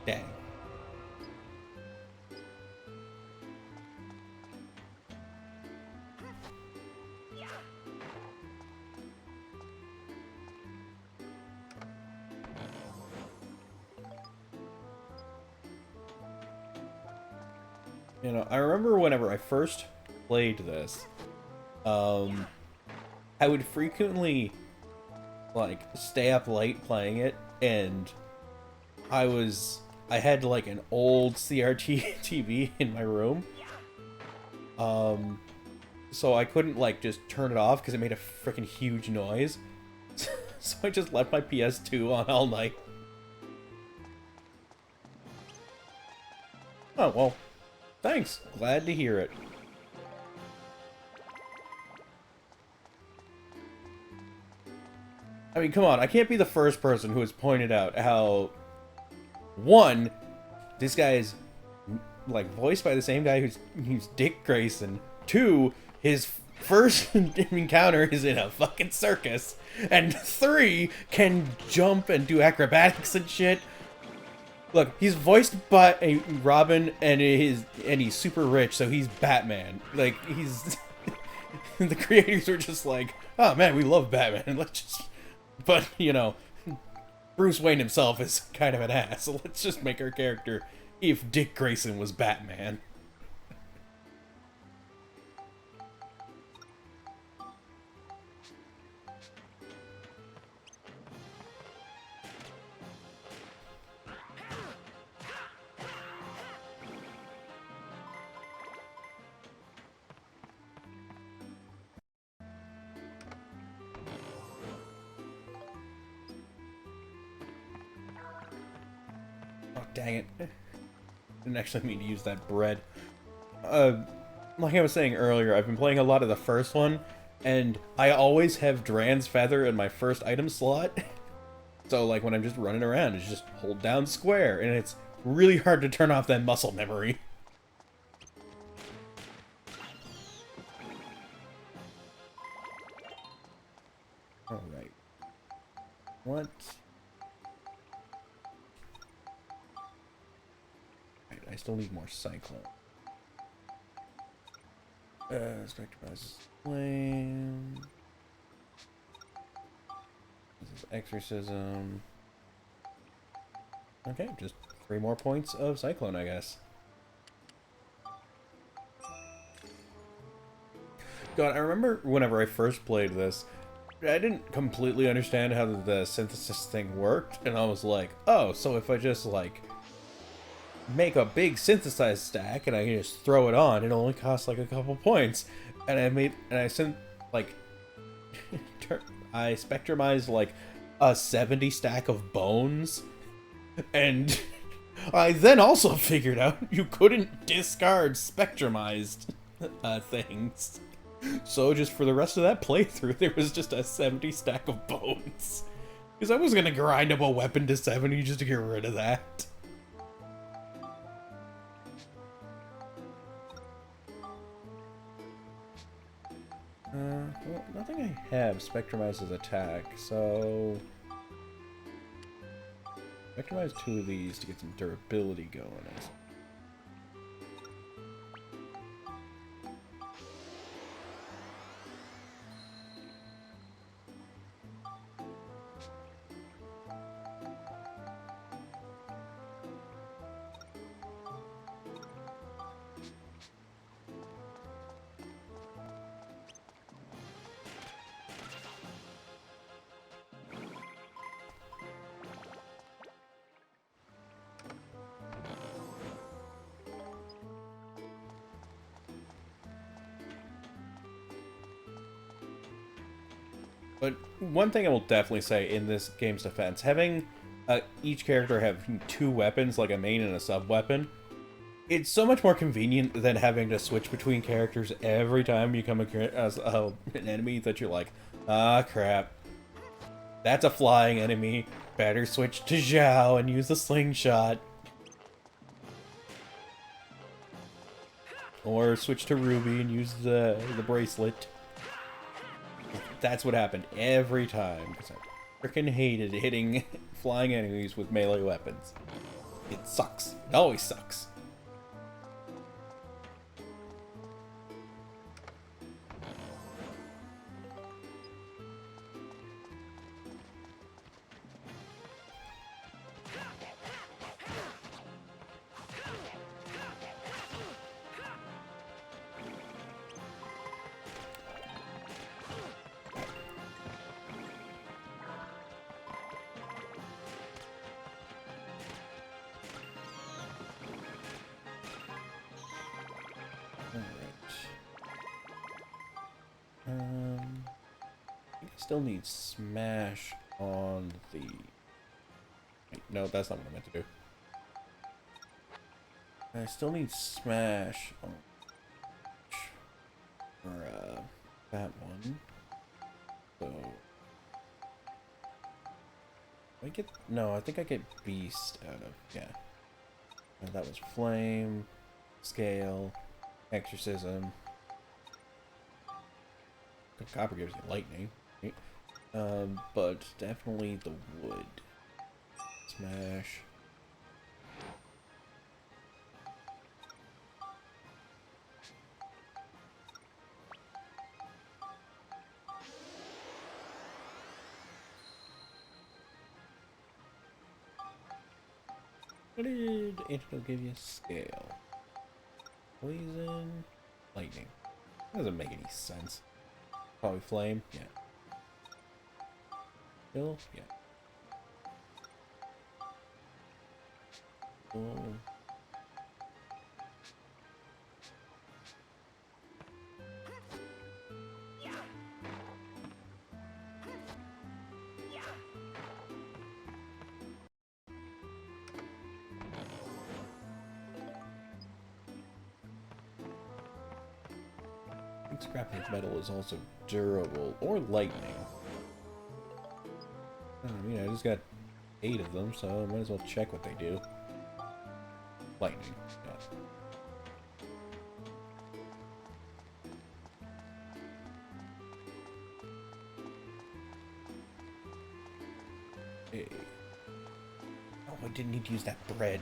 Dang. You know, I remember whenever I first played this, I would frequently, like, stay up late playing it, and I had, like, an old CRT TV in my room, so I couldn't, like, just turn it off because it made a freaking huge noise, so I just left my PS2 on all night. Oh, well, thanks. Glad to hear it. I mean, come on, I can't be the first person who has pointed out how, one, this guy is, like, voiced by the same guy who's Dick Grayson. Two, his first encounter is in a fucking circus. And three, can jump and do acrobatics and shit. Look, he's voiced by a Robin, and he's super rich, so he's Batman. Like, he's... the creators were just like, oh man, we love Batman, let's just... But, you know, Bruce Wayne himself is kind of an ass, so let's just make our character if Dick Grayson was Batman. Oh, dang it. Didn't actually mean to use that bread. Like I was saying earlier, I've been playing a lot of the first one, and I always have Dran's Feather in my first item slot. So, like, when I'm just running around, it's just hold down square, and it's really hard to turn off that muscle memory. Alright. What? Right, I still need more Cyclone. Spectralizes Flame. This is Exorcism. Okay, just 3 more points of Cyclone, I guess. God, I remember whenever I first played this, I didn't completely understand how the synthesis thing worked, and I was like, oh, so if I just, like, make a big synthesized stack and I can just throw it on, it only costs like a couple points. And I sent, like, I spectrumized, like, a 70 stack of bones, and I then also figured out you couldn't discard spectrumized things. So just for the rest of that playthrough, there was just a 70 stack of bones. Because I was going to grind up a weapon to 70 just to get rid of that. Well, nothing I have spectrumizes attack, so... Spectrumize 2 of these to get some durability going. But one thing I will definitely say in this game's defense, having each character have 2 weapons, like a main and a sub-weapon, it's so much more convenient than having to switch between characters every time you come across an enemy that you're like, ah, crap. That's a flying enemy. Better switch to Zhao and use the slingshot. Or switch to Ruby and use the bracelet. That's what happened every time, because I freaking hated hitting flying enemies with melee weapons. It sucks. It always sucks. I think I still need Smash on the... Wait, no, that's not what I meant to do. I still need Smash on... for, that one. So... I get... No, I think I get Beast out of... Yeah. And that was Flame, Scale, Exorcism... Copper gives you lightning, right? But definitely the wood. Smash. What did Antidote give you? Scale. Poison. Lightning. Doesn't make any sense. Probably Flame, yeah. Kill, yeah. Oh. Scrapping metal is also durable, or lightning. I mean, I just got 8 of them, so I might as well check what they do. Lightning, yeah. Hey. Oh, I didn't need to use that bread.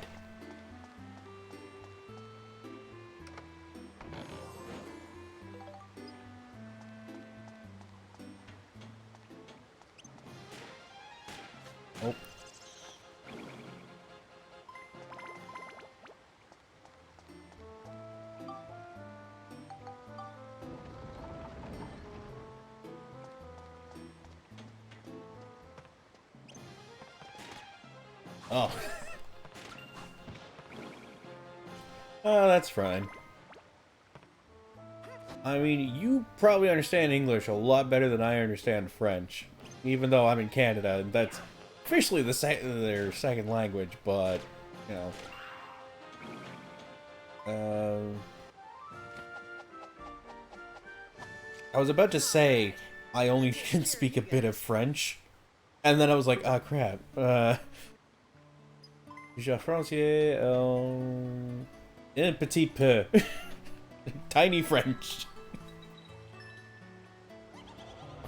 Oh. Oh. Oh, that's fine. I mean, you probably understand English a lot better than I understand French. Even though I'm in Canada, and that's officially their second language, but, you know. I was about to say, I only can speak a bit of French, and then I was like, oh crap. Je français, un petit peu. Tiny French.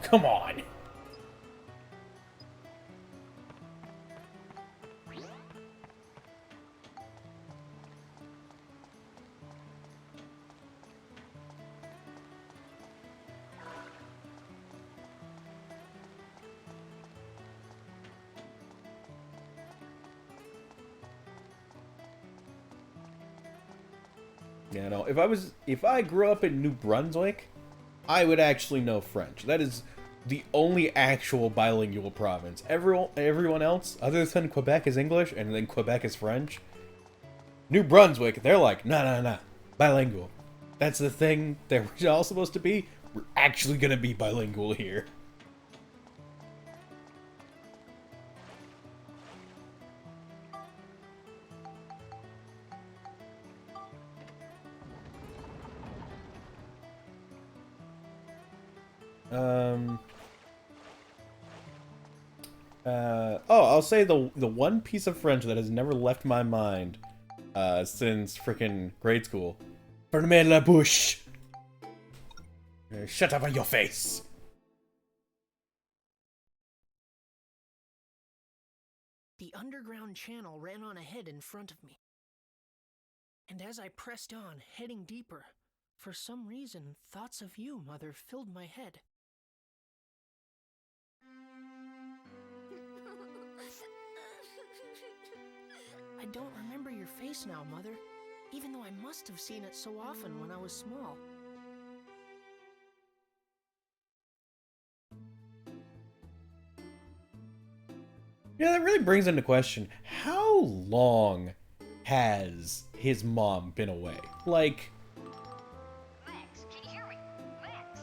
Come on. You know, if I grew up in New Brunswick, I would actually know French. That is the only actual bilingual province. Everyone else, other than Quebec, is English, and then Quebec is French. New Brunswick, they're like, nah, bilingual. That's the thing that we're all supposed to be. We're actually gonna be bilingual here. I'll say the one piece of French that has never left my mind since frickin' grade school. Fermez la bouche. Shut up on your face. The underground channel ran on ahead in front of me. And as I pressed on, heading deeper, for some reason, thoughts of you, Mother, filled my head. I don't remember your face now, Mother, even though I must have seen it so often when I was small. Yeah, that really brings into question, how long has his mom been away? Like... Max, can you hear me? Max!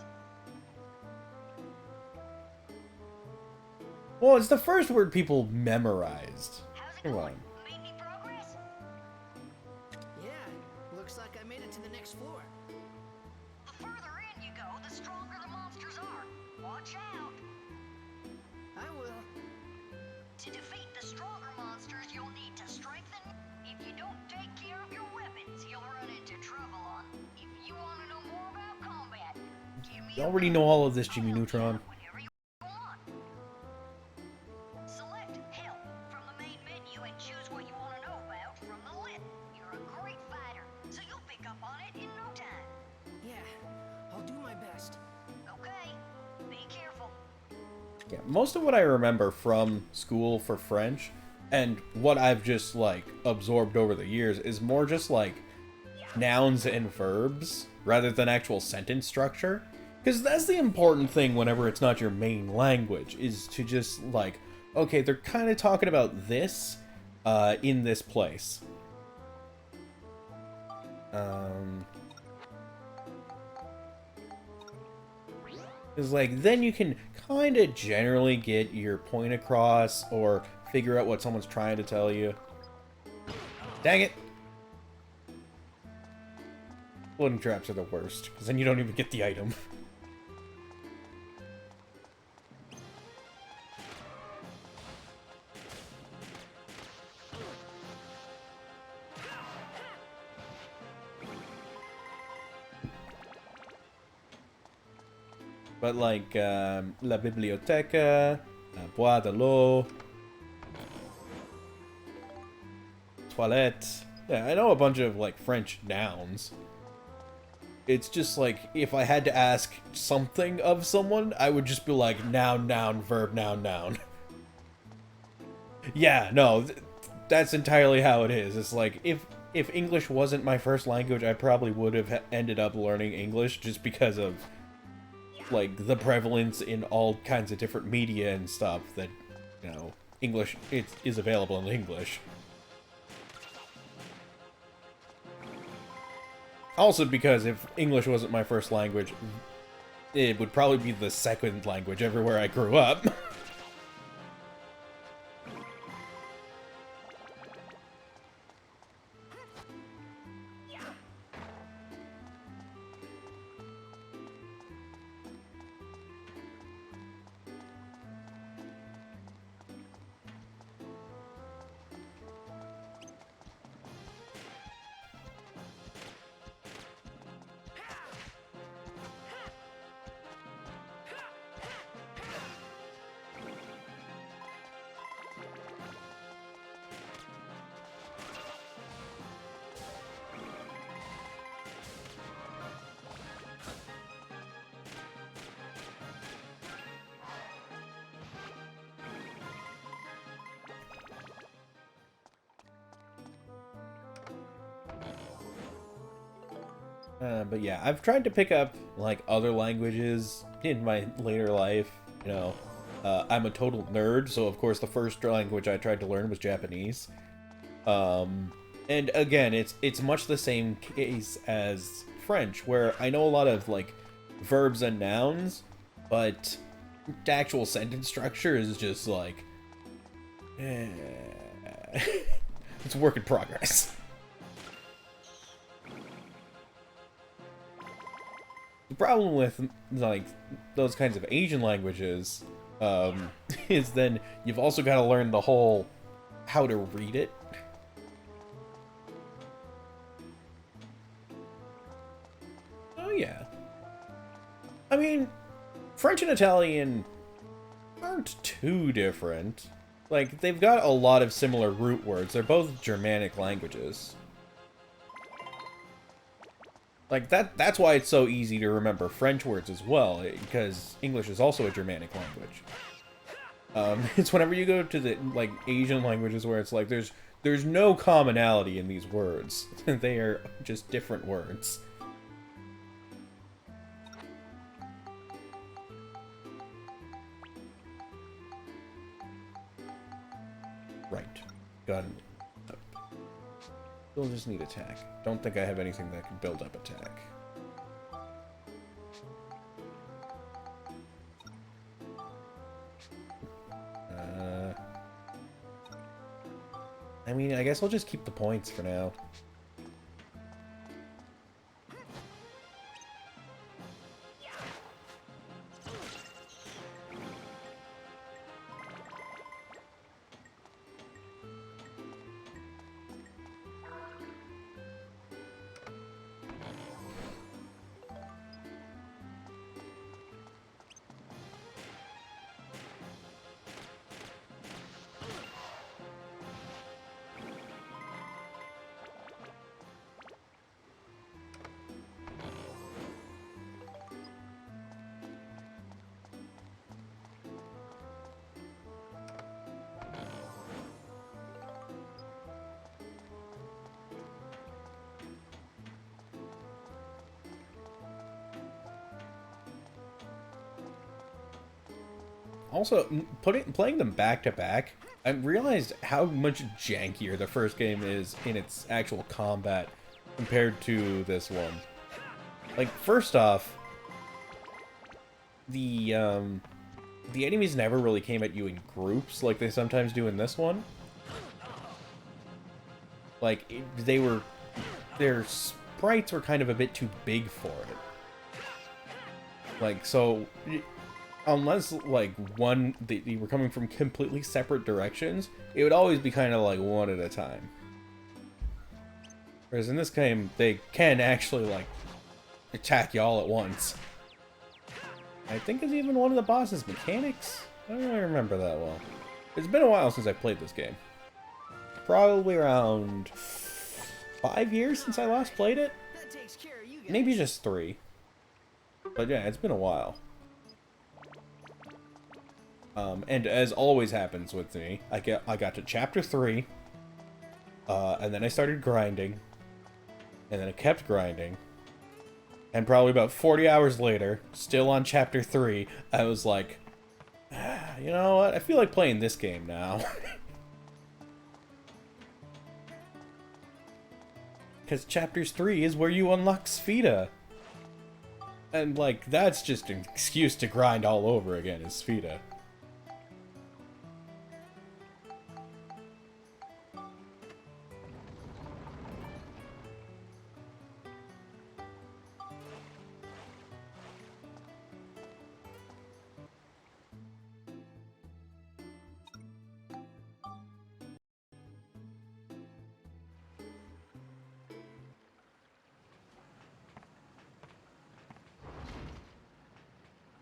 Well, it's the first word people memorized. How's it Come going? on. Made any progress? Yeah, looks like I made it to the next floor. The further in you go, the stronger the monsters are. Watch out! I will. To defeat the stronger monsters, you'll need to strengthen. If you don't take care of your weapons, you'll run into trouble on. If you want to know more about combat, give me You already know all of this, Jimmy Neutron. whenever you want. Select Help from the main menu and choose what you want to know about from the list. You're a great fighter, so you'll pick up on it in no time. Yeah, I'll do my best. Okay, be careful. Yeah, most of what I remember from school for French and what I've just like absorbed over the years is more just like nouns and verbs rather than actual sentence structure. Because that's the important thing whenever it's not your main language, is to just like, okay, they're kind of talking about this in this place. Because like then you can kind of generally get your point across or figure out what someone's trying to tell you. Dang it! Floating traps are the worst, because then you don't even get the item. But like, la biblioteca, bois de l'eau, toilette. Yeah, I know a bunch of like French nouns. It's just like, if I had to ask something of someone, I would just be like, noun, noun, verb, noun, noun. Yeah, no, that's entirely how it is. It's like, if English wasn't my first language, I probably would have ended up learning English just because of like the prevalence in all kinds of different media and stuff that, you know, English is available in English. Also because if English wasn't my first language, it would probably be the second language everywhere I grew up. But yeah, I've tried to pick up like other languages in my later life. You know, I'm a total nerd, so of course the first language I tried to learn was Japanese. And again, it's much the same case as French, where I know a lot of like verbs and nouns, but the actual sentence structure is just like it's a work in progress. The problem with, like, those kinds of Asian languages, is then you've also got to learn the whole how to read it. Oh, yeah. I mean, French and Italian aren't too different. Like, they've got a lot of similar root words. They're both Germanic languages. Like, that's why it's so easy to remember French words as well, because English is also a Germanic language. It's whenever you go to the, like, Asian languages where it's like, there's no commonality in these words. They are just different words. Right. Gun. We'll just need attack. Don't think I have anything that can build up attack. I mean, I guess I'll just keep the points for now. Also, playing them back to back, I realized how much jankier the first game is in its actual combat compared to this one. Like, first off, the enemies never really came at you in groups like they sometimes do in this one. Like, their sprites were kind of a bit too big for it. Like, so unless, like, they were coming from completely separate directions, it would always be kind of, like, one at a time. Whereas in this game, they can actually, like, attack you all at once. I think it's even one of the boss's mechanics. I don't really remember that well. It's been a while since I played this game. Probably around 5 years since I last played it? Maybe just 3. But yeah, it's been a while. And as always happens with me, I got to chapter 3, and then I started grinding, and then I kept grinding, and probably about 40 hours later, still on chapter 3, I was like, you know what, I feel like playing this game now. Because chapters 3 is where you unlock Sfida. And, like, that's just an excuse to grind all over again, is Sfida.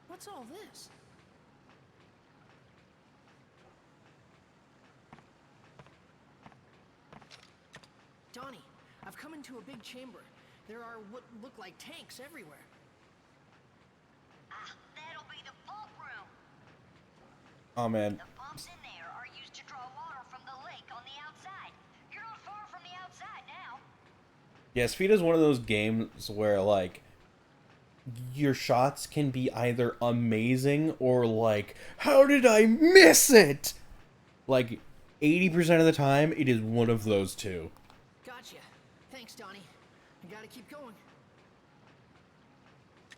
What's all this? Donnie, I've come into a big chamber. There are what look like tanks everywhere. Ah, that'll be the pump room. Oh man. The pumps in there are used to draw water from the lake on the outside. You're not far from the outside now. Yeah, Sfida's one of those games where, like, your shots can be either amazing or, like, how did I miss it? Like, 80% of the time, it is one of those two. Gotcha. Thanks, Donnie. I gotta keep going.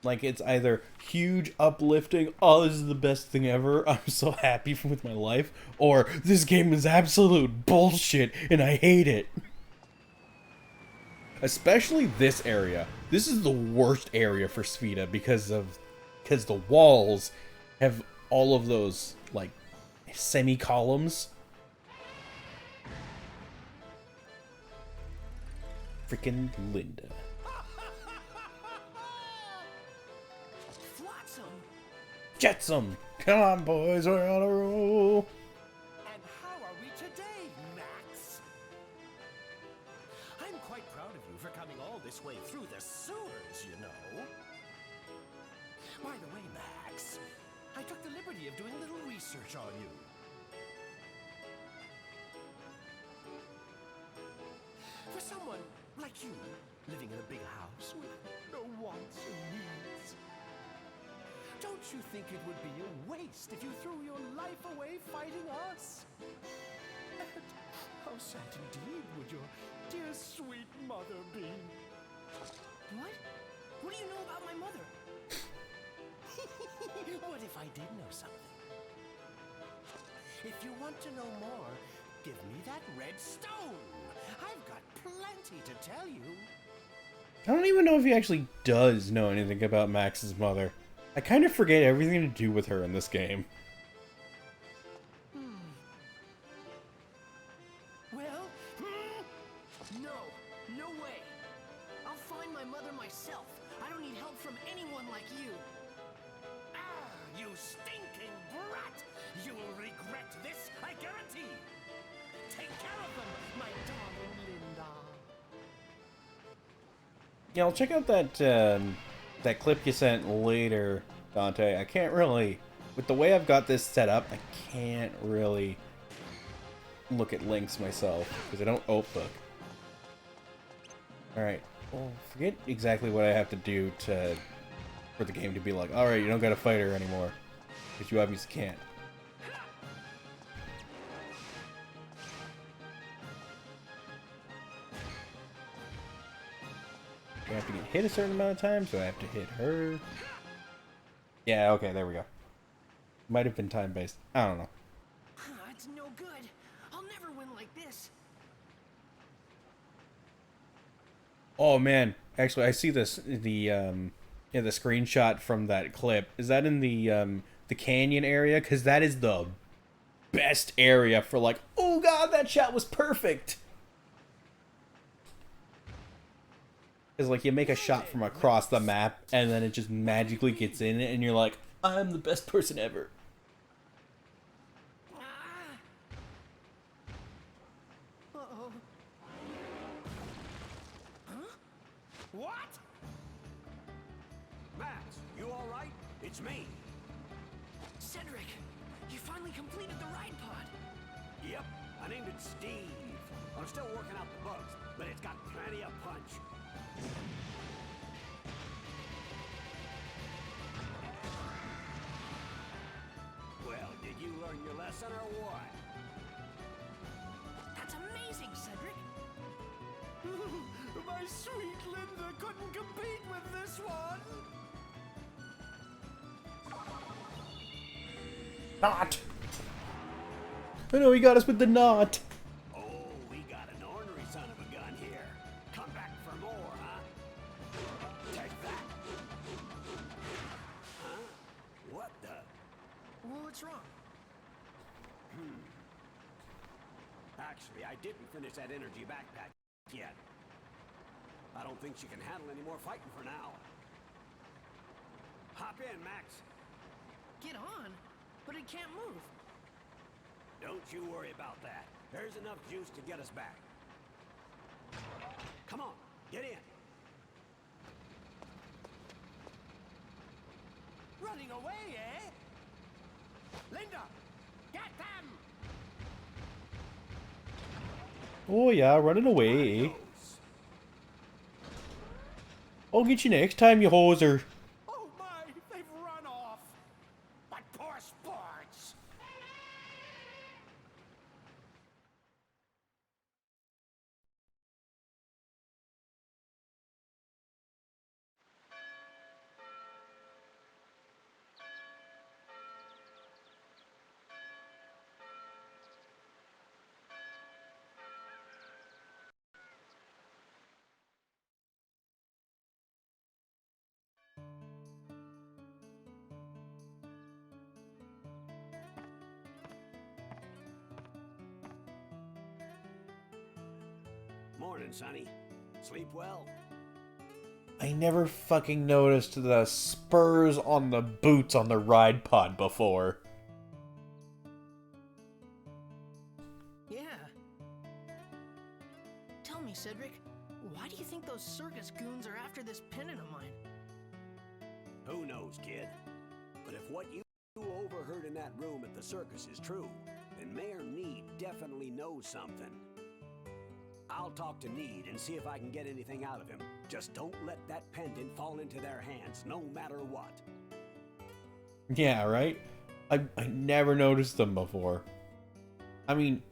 Like, it's either huge, uplifting, oh, this is the best thing ever, I'm so happy with my life, or this game is absolute bullshit and I hate it. Especially this area. This is the worst area for Svita because the walls have all of those like semi-columns. Freaking Linda. Flotsam! Jetsam! Come on, boys, we're on a roll. And how are we today, Max? I'm quite proud of you for coming all this way through the sewers, you know. By the way, Max, I took the liberty of doing a little research on you. For someone like you, living in a big house with no wants and needs, don't you think it would be a waste if you threw your life away fighting us? And how sad indeed would your dear sweet mother be? What? What do you know about my mother? What if I did know something? If you want to know more, give me that red stone. I've got plenty to tell you. I don't even know if he actually does know anything about Max's mother. I kind of forget everything to do with her in this game. Well, no, no way. I'll find my mother myself. I don't need help from anyone like you. Ah, you stinking brat! You'll regret this, I guarantee! Take care of them, my darling Linda. Yeah, I'll check out that clip you sent later, Dante. I can't really, with the way I've got this set up, I can't really look at links myself because I don't book. All right, well, forget exactly what I have to do for the game to be like, all right, you don't got to fight her anymore, because you obviously can't. I have to get hit a certain amount of times, so I have to hit her. Yeah, okay, there we go. Might have been time-based. I don't know. It's no good. I'll never win like this. Oh man, actually, I see this the screenshot from that clip. Is that in the canyon area? Because that is the best area for like, oh god, that shot was perfect. Because like you make a shot from across the map and then it just magically gets in it, and you're like, I'm the best person ever. Uh-oh. What? Max, you all right? It's me. Cedric, you finally completed the ride pod. Yep, I named it Steve. I'm still working out the bugs, but it's got plenty of punch. Well, did you learn your lesson or what? That's amazing, Cedric. My sweet Linda couldn't compete with this one. Knot! I know he got us with the knot. Oh, we got an ornery son of a gun here. Come back for more, huh? Take that. Huh? What the? Well, what's wrong? Actually, I didn't finish that energy backpack yet. I don't think she can handle any more fighting for now. Hop in, Max. Get on, but it can't move. Don't you worry about that. There's enough juice to get us back. Come on, get in. Running away, eh? Linda, get them! Oh yeah, running away. I'll get you next time, you hoser. Oh my, they've run off. But poor sports. Morning, Sonny. Sleep well? I never fucking noticed the spurs on the boots on the ride pod before. Yeah. Tell me, Cedric, why do you think those circus goons are after this pendant of mine? Who knows, kid? But if what you overheard in that room at the circus is true, then Mayor Need definitely knows something. I'll talk to Need and see if I can get anything out of him. Just don't let that pendant fall into their hands, no matter what. Yeah, right? I never noticed them before. I mean,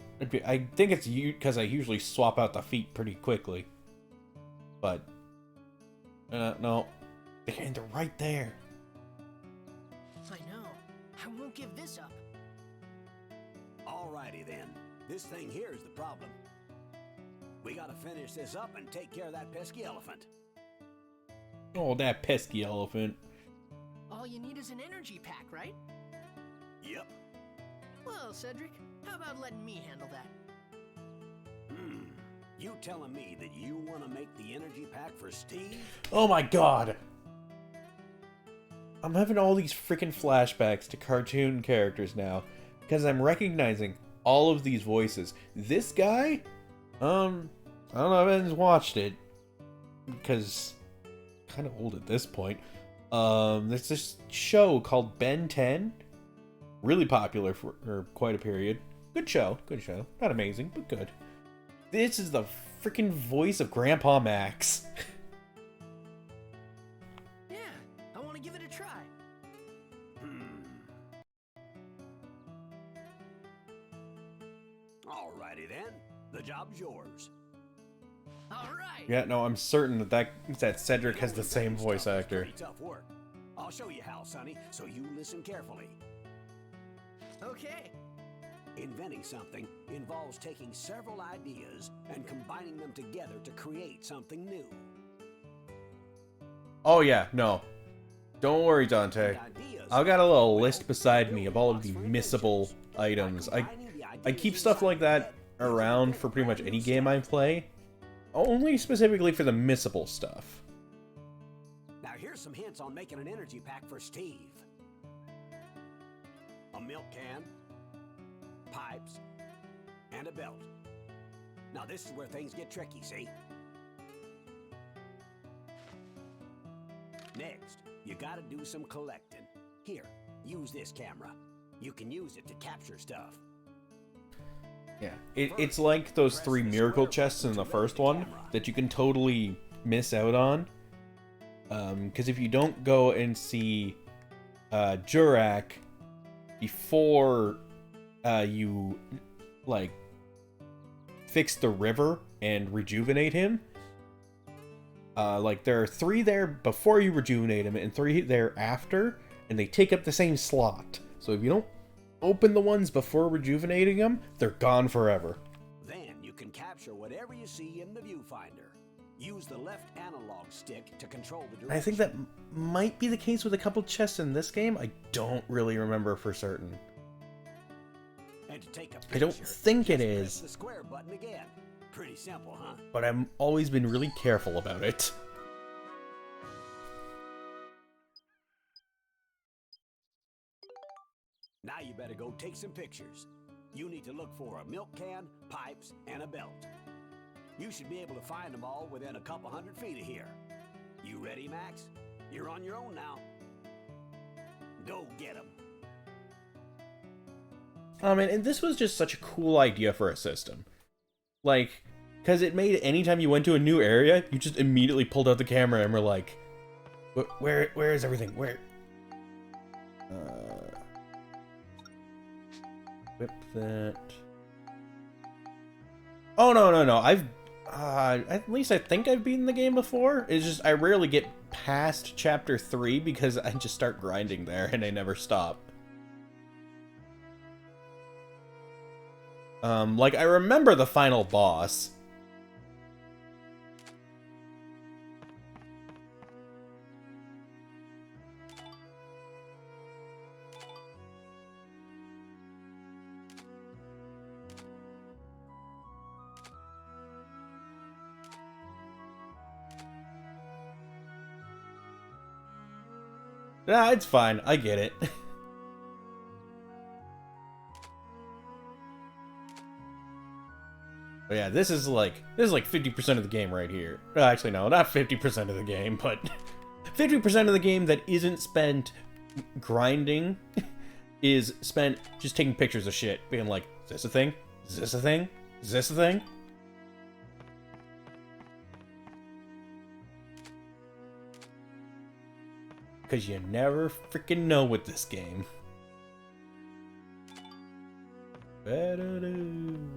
I think it's because I usually swap out the feet pretty quickly. But, no. They're right there. I know. I won't give this up. Alrighty then. This thing here is the problem. We gotta finish this up and take care of that pesky elephant. Oh, that pesky elephant. All you need is an energy pack, right? Yep. Well, Cedric, how about letting me handle that? You telling me that you want to make the energy pack for Steve? Oh my god! I'm having all these freaking flashbacks to cartoon characters now, because I'm recognizing all of these voices. This guy? I don't know if anyone's watched it, because kind of old at this point. There's this show called Ben 10, really popular for quite a period. Good show. Not amazing, but good. This is the freaking voice of Grandpa Max. Yeah, I want to give it a try. Alrighty then. The job's yours. All right. Yeah, no, I'm certain that Cedric has the same Inventing voice stuff is actor. pretty tough work. I'll show you how, Sonny, so you listen carefully. Okay. Inventing something involves taking several ideas and combining them together to create something new. Oh yeah, no. Don't worry, Dante. I've got a little list beside me of all of the missable items. I keep stuff like that around for pretty much any game I play. Only specifically for the missable stuff. Now here's some hints on making an energy pack for Steve. A milk can, pipes, and a belt. Now this is where things get tricky, see? Next, you gotta do some collecting. Here, use this camera. You can use it to capture stuff. Yeah, it's like those 3 miracle chests in the first one that you can totally miss out on. Because if you don't go and see Jurak before you, like, fix the river and rejuvenate him, like, there are 3 there before you rejuvenate him and 3 there after, and they take up the same slot. So if you don't open the ones before rejuvenating them, they're gone forever. Then you can capture whatever you see in the viewfinder. Use the left analog stick to control the direction. I think that might be the case with a couple chests in this game. I don't really remember for certain. And to take a I don't picture, think it just press is. the square button again. Pretty simple, huh? But I've always been really careful about it. Now you better go take some pictures. You need to look for a milk can, pipes, and a belt. You should be able to find them all within a couple 100 feet of here. You ready, Max? You're on your own now. Go get them. And this was just such a cool idea for a system. Like, because it made anytime you went to a new area, you just immediately pulled out the camera and were like, where is everything? Where? Whip that. Oh, no. I've, at least I think I've beaten the game before. It's just, I rarely get past chapter 3 because I just start grinding there and I never stop. Like, I remember the final boss. Nah, it's fine. I get it. But yeah, this is like 50% of the game right here. Actually, no, not 50% of the game, but 50% of the game that isn't spent grinding is spent just taking pictures of shit, being like, is this a thing? Is this a thing? Is this a thing? Because you never freaking know with this game. Ba-da-doo.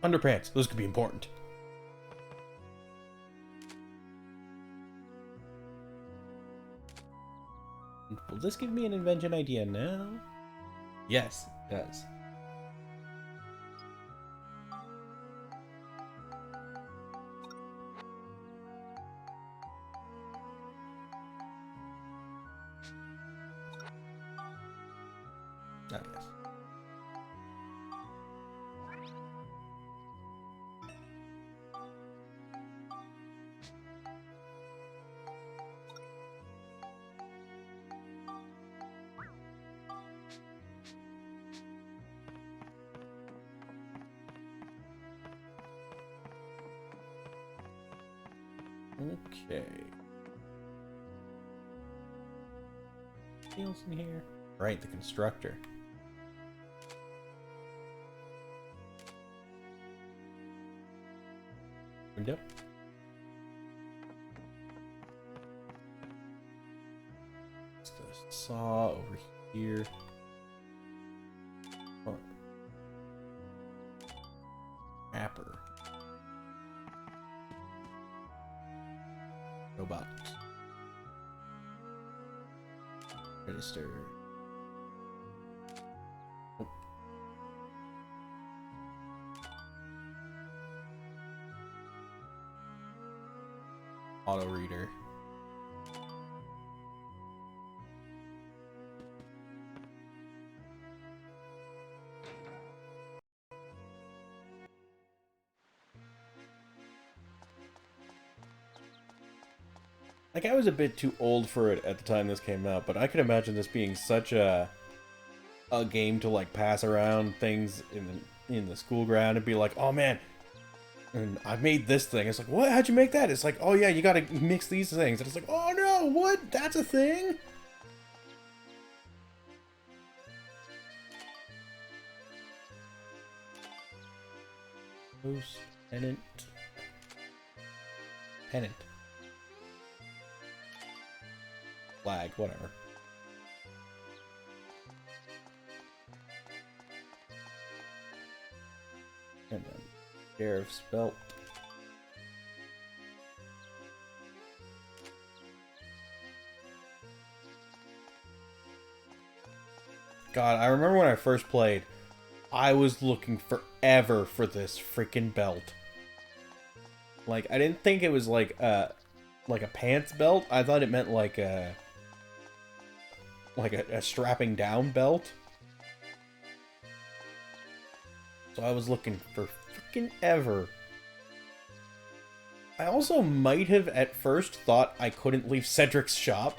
Underpants, those could be important. Will this give me an invention idea now? Yes, it does. Ah, yes. Okay. Anything else in here? Right, the constructor. Window. It's the saw over here. Oh. Mapper. Robot. Register. Oh. Auto reader. Like, I was a bit too old for it at the time this came out, but I could imagine this being such a game to like pass around things in the school ground and be like, oh man, and I made this thing. It's like, what? How'd you make that? It's like, oh yeah, you gotta mix these things. And it's like, oh no, what? That's a thing? Post pennant. Pennant. Flag, whatever. And then sheriff's belt. God, I remember when I first played, I was looking forever for this freaking belt. Like, I didn't think it was like a pants belt. I thought it meant like a strapping down belt. So I was looking for freaking ever. I also might have at first thought I couldn't leave Cedric's shop.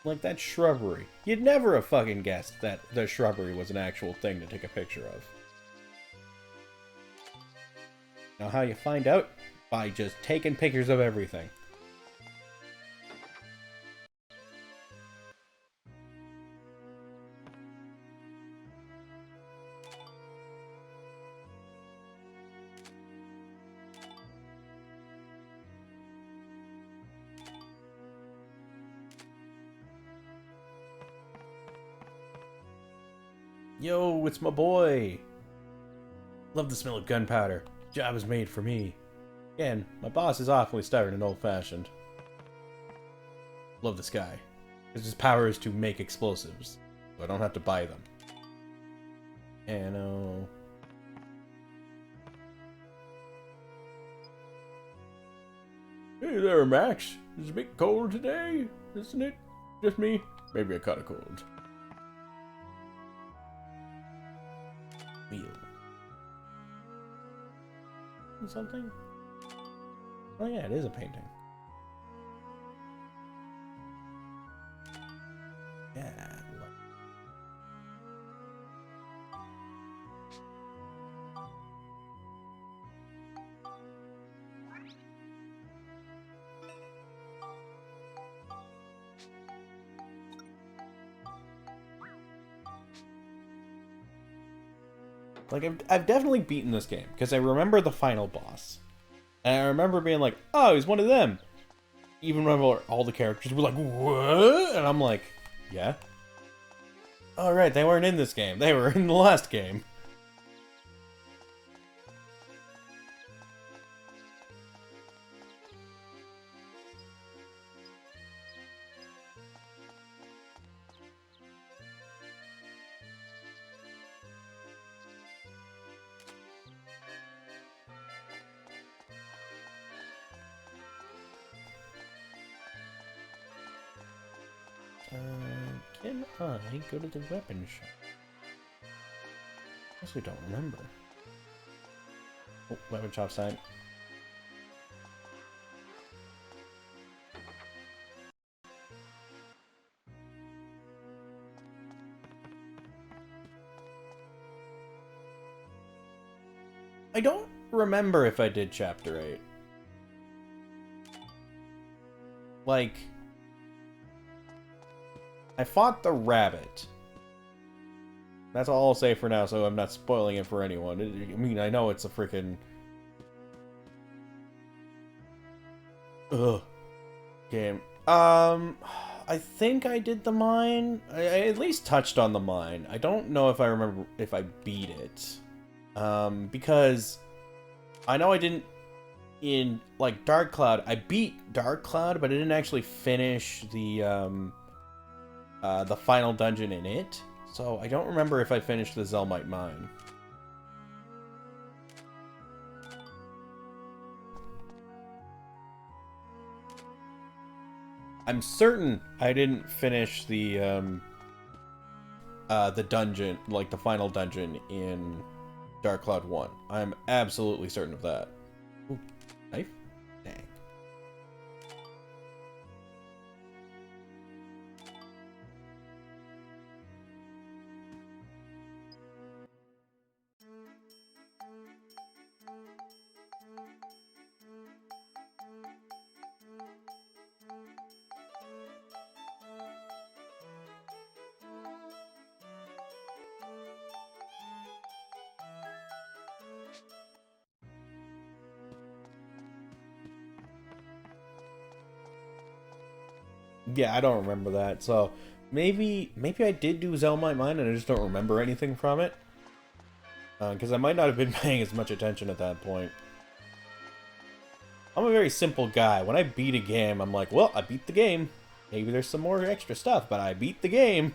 Like that shrubbery. You'd never have fucking guessed that the shrubbery was an actual thing to take a picture of. Now how you find out? By just taking pictures of everything. Yo, it's my boy! Love the smell of gunpowder. Job is made for me. Again, my boss is awfully stubborn and old-fashioned. Love this guy. His power is to make explosives, so I don't have to buy them. Anno. Hey there, Max. It's a bit cold today, isn't it? Just me? Maybe I caught a cold. Wheel. Something? Oh yeah, it is a painting. Yeah. Like, I've definitely beaten this game, because I remember the final boss. And I remember being like, oh, he's one of them. Even remember all the characters were like, what? And I'm like, yeah. Oh, right, they weren't in this game. They were in the last game. Can I go to the weapon shop? I honestly don't remember. Oh, weapon shop sign. I don't remember if I did chapter 8. Like, I fought the rabbit. That's all I'll say for now, so I'm not spoiling it for anyone. I mean, I know it's a freaking... Ugh. Game. I think I did the mine. I at least touched on the mine. I don't know if I remember if I beat it. Because I know I didn't in, like, Dark Cloud. I beat Dark Cloud, but I didn't actually finish the final dungeon in it. So I don't remember if I finished the Zelmite mine. I'm certain I didn't finish the dungeon, like the final dungeon in Dark Cloud 1. I'm absolutely certain of that. Ooh, knife? Dang. Yeah, I don't remember that, so maybe I did do Zelmite Mine and I just don't remember anything from it. Because I might not have been paying as much attention at that point. I'm a very simple guy. When I beat a game, I'm like, well, I beat the game. Maybe there's some more extra stuff, but I beat the game.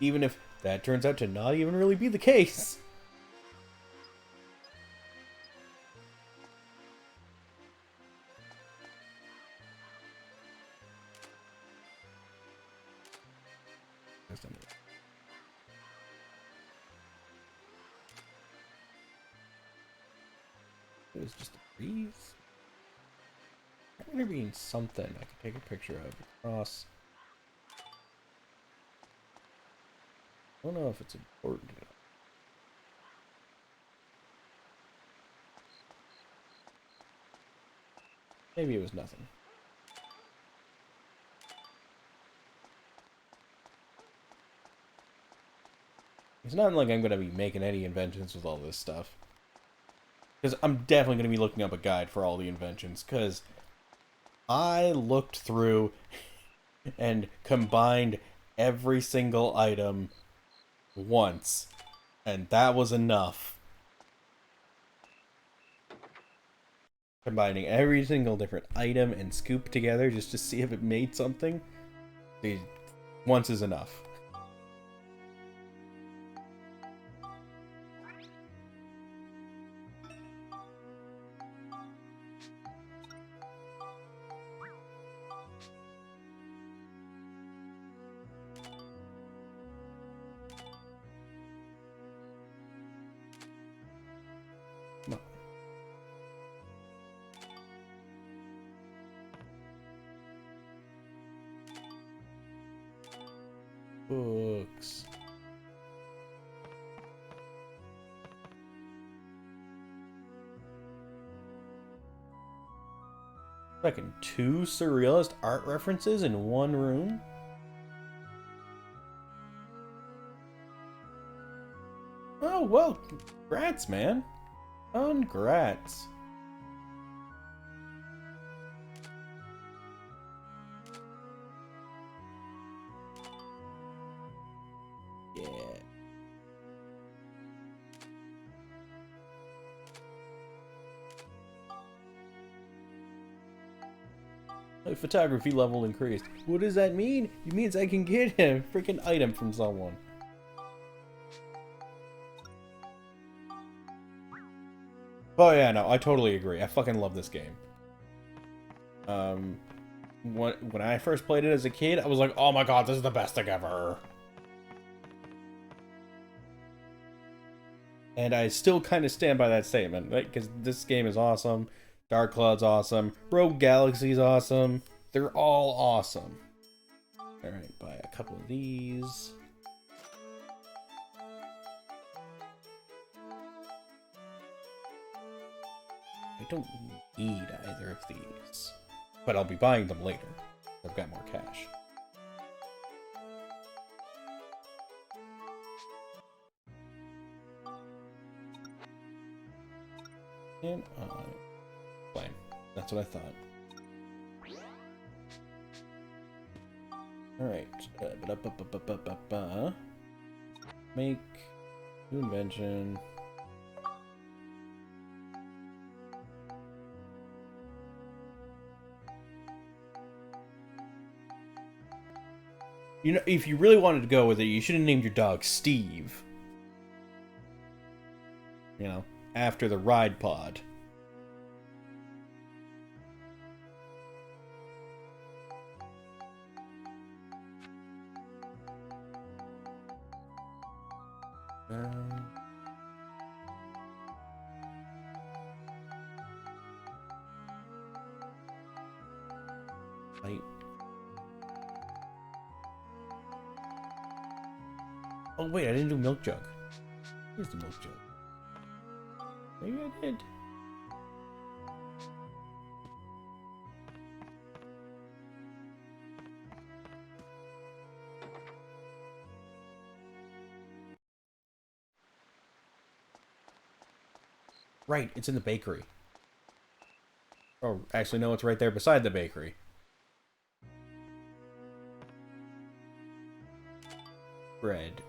Even if that turns out to not even really be the case. It was just a breeze. I remember being something I could take a picture of across I don't know if it's important. Maybe it was nothing. It's not like I'm going to be making any inventions with all this stuff. Because I'm definitely going to be looking up a guide for all the inventions. Because I looked through and combined every single item once. And that was enough. Combining every single different item and scoop together just to see if it made something. Once is enough. Books. Fucking 2 surrealist art references in one room? Oh, well, congrats, man. Congrats. Yeah. My photography level increased. What does that mean? It means I can get a freaking item from someone. Oh yeah, no, I totally agree. I fucking love this game. When I first played it as a kid, I was like, oh my god, this is the best thing ever. And I still kind of stand by that statement, right? Because this game is awesome. Dark Cloud's awesome. Rogue Galaxy's awesome. They're all awesome. Alright, buy a couple of these. I don't need either of these. But I'll be buying them later. I've got more cash. And flame. That's what I thought. Alright. Make new invention. You know, if you really wanted to go with it, you should have named your dog Steve. You know, after the ride pod. Light. Oh wait, I didn't do milk jug. Here's the milk jug. Maybe I did. Right, it's in the bakery. Oh, actually, no, it's right there beside the bakery. Bread.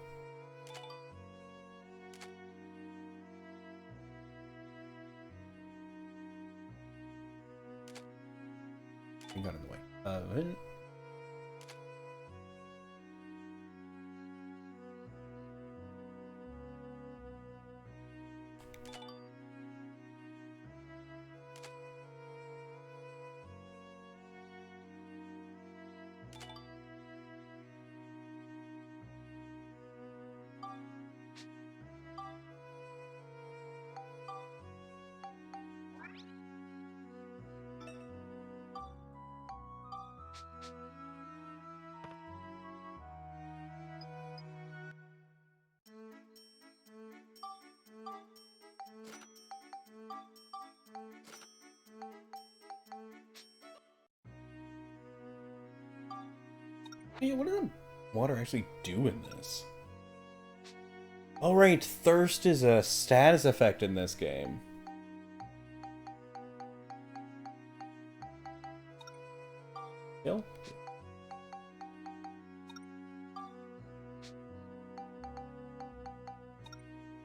I got in the way. Oven. Yeah, what does the water actually do in this? Oh right, thirst is a status effect in this game. Kill?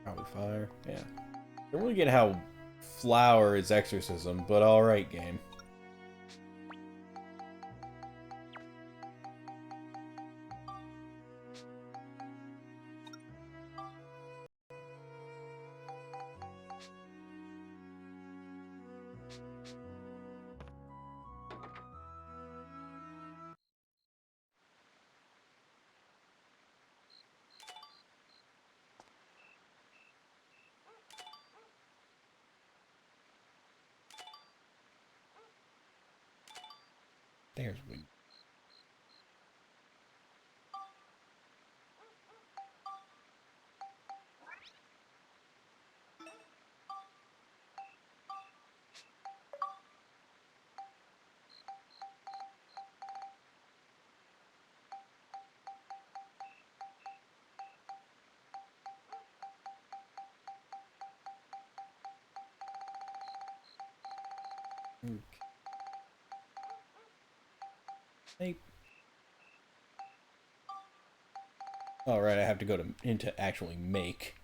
Probably fire, yeah. Don't really get how flower is exorcism, but alright, game. There's wind. Okay. All right, I have to go into actually make.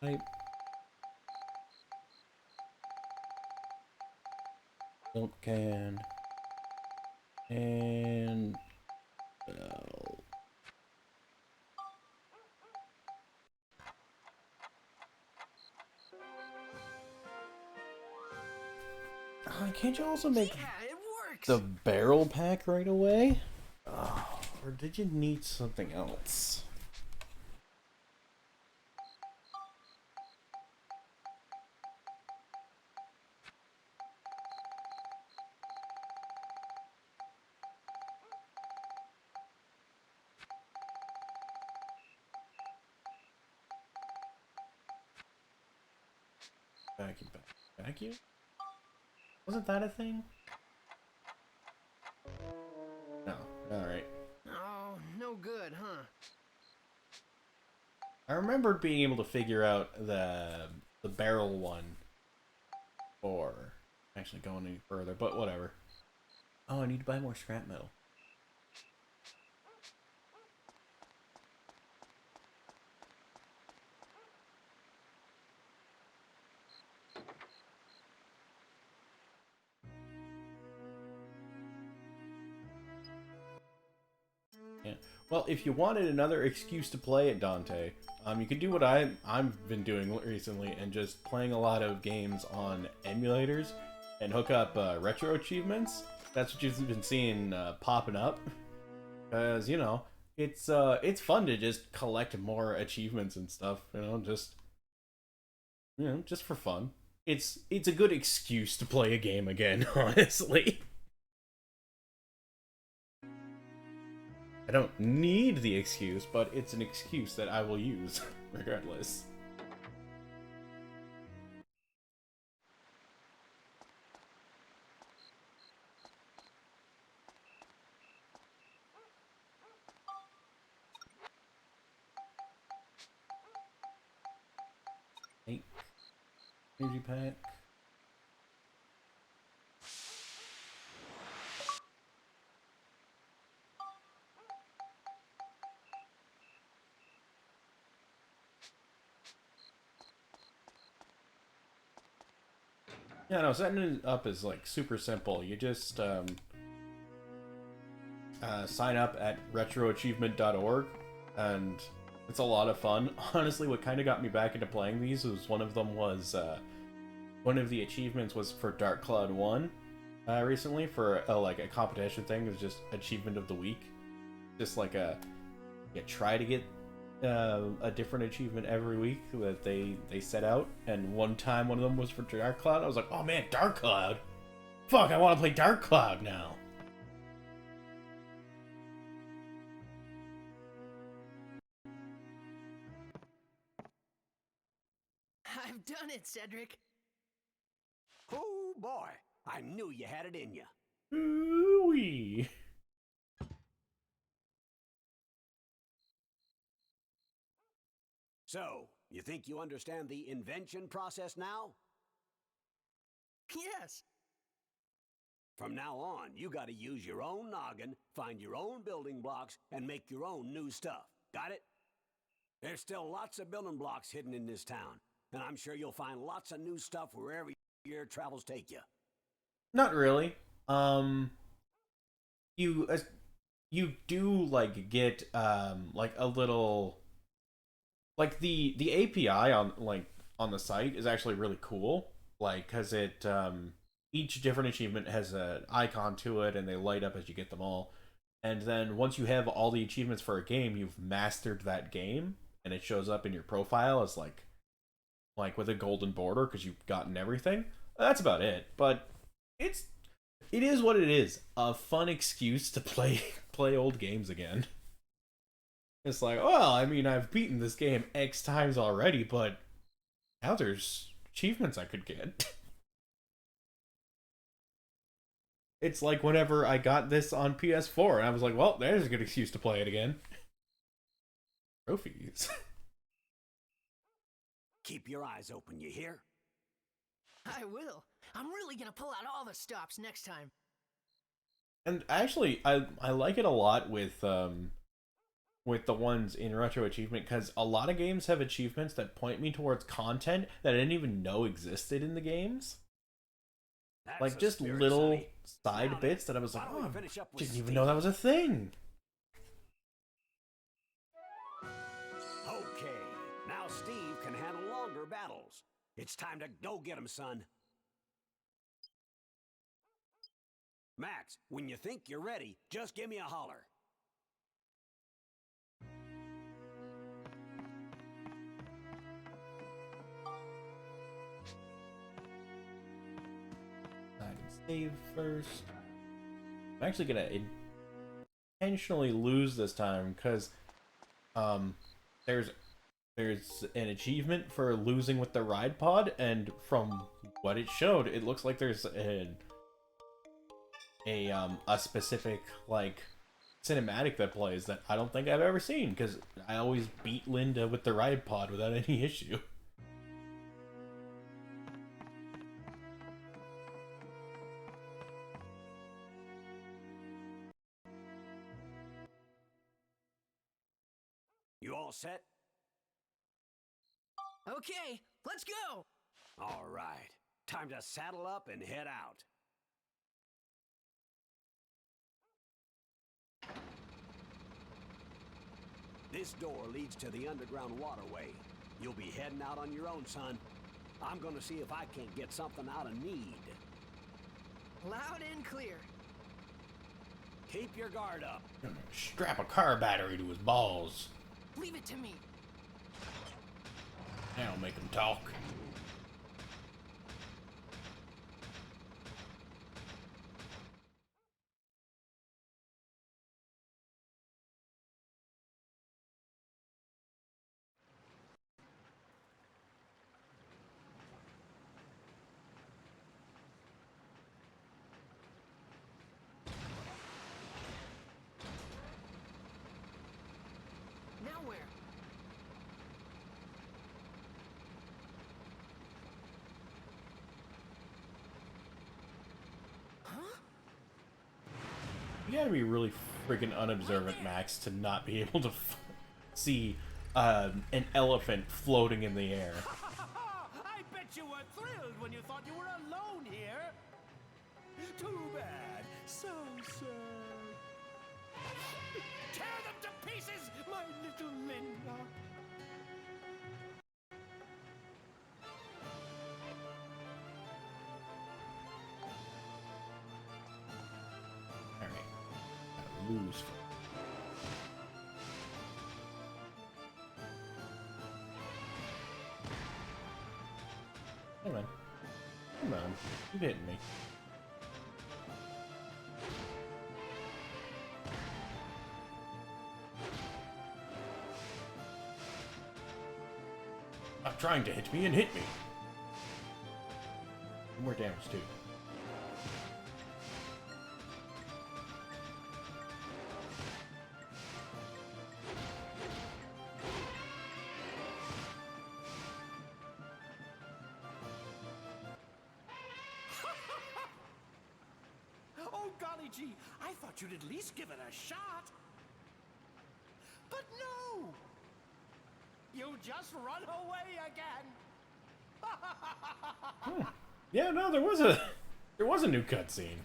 Type. Milk can. And can't you also make it works. the barrel pack right away? Oh, or did you need something else? Vacuum back. Vacuum? Wasn't that a thing? No. Alright. Oh, no good, huh? I remembered being able to figure out the barrel one or actually going any further, but whatever. Oh, I need to buy more scrap metal. Yeah. Well, if you wanted another excuse to play it, Dante, you could do what I've been doing recently and just playing a lot of games on emulators and hook up retro achievements. That's what you've been seeing popping up, because you know it's fun to just collect more achievements and stuff. Just for fun. It's a good excuse to play a game again, honestly. I don't need the excuse, but it's an excuse that I will use, regardless. Hey, energy pack. Yeah, no, setting it up is like super simple. You just sign up at retroachievement.org, and it's a lot of fun. Honestly, what kind of got me back into playing these was one of the achievements was for Dark Cloud 1 recently for like a competition thing. It was just achievement of the week, just like you try to get a different achievement every week that they set out. And one time one of them was for Dark Cloud. I was like, oh man, Dark Cloud, fuck, I want to play Dark Cloud now. I've done it, Cedric. Oh boy, I knew you had it in you. Ooh-wee. So, you think you understand the invention process now? Yes. From now on, you gotta use your own noggin, find your own building blocks, and make your own new stuff. Got it? There's still lots of building blocks hidden in this town, and I'm sure you'll find lots of new stuff wherever your travels take you. Not really. You you do like get like a little like the API on the site is actually really cool. Like, cause it each different achievement has an icon to it, and they light up as you get them all. And then once you have all the achievements for a game, you've mastered that game, and it shows up in your profile as like with a golden border because you've gotten everything. That's about it. But it is what it is. A fun excuse to play old games again. It's like, well, I mean, I've beaten this game X times already, but now there's achievements I could get. It's like whenever I got this on PS4, and I was like, well, there's a good excuse to play it again. Trophies. Keep your eyes open, you hear? I will. I'm really gonna pull out all the stops next time. And actually, I like it a lot with the ones in Retro Achievement, because a lot of games have achievements that point me towards content that I didn't even know existed in the games. That's Like the just spirit, little Sonny. side Now bits then, that I was why like, don't we oh, finish up I with didn't even Steve? know that was a thing. Okay, now Steve can handle longer battles. It's time to go get him, son. Max, when you think you're ready, just give me a holler. I can save first. I'm actually gonna intentionally lose this time because there's an achievement for losing with the ride pod, and from what it showed, it looks like there's a specific like cinematic that plays that I don't think I've ever seen, because I always beat Linda with the ride pod without any issue. You all set? Okay, let's go! All right. Time to saddle up and head out. This door leads to the underground waterway. You'll be heading out on your own, son. I'm gonna see if I can't get something out of Need. Loud and clear. Keep your guard up. Strap a car battery to his balls. Leave it to me. That'll make him talk. Now where? Huh? You gotta be really freaking unobservant, Max, to not be able to see an elephant floating in the air. I bet you were thrilled when you thought you were alone here. Too bad. So sad. Tear them to pieces, my little Linda. Alright. Gotta lose. Come on. Come on. Keep hitting me. Stop trying to hit me and hit me. more damage too. Oh, golly gee, I thought you'd at least give it a shot. But no! You just run away again. Yeah, no, there was a new cutscene.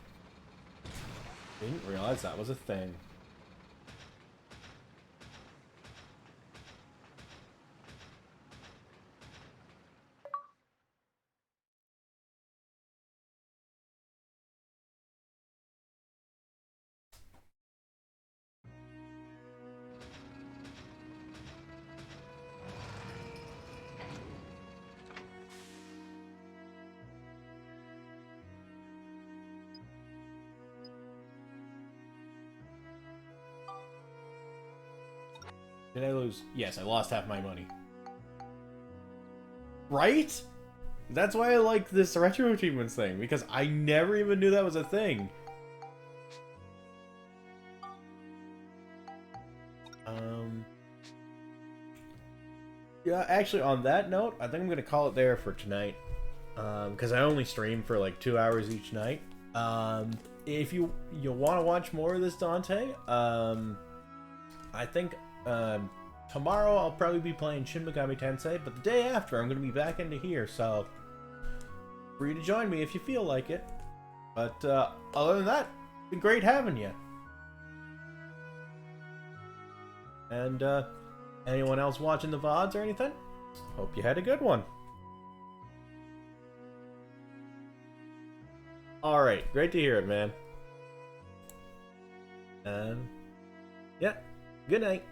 Didn't realize that was a thing. Did I lose? Yes, I lost half my money. Right? That's why I like this retro achievements thing, because I never even knew that was a thing. Yeah, actually, on that note, I think I'm gonna call it there for tonight. Because I only stream for like 2 hours each night. If you want to watch more of this Dante, I think tomorrow I'll probably be playing Shin Megami Tensei, but the day after I'm going to be back into here, so free to join me if you feel like it. But other than that, it's been great having you. And anyone else watching the VODs or anything? Hope you had a good one. Alright, great to hear it, man. Yeah, good night.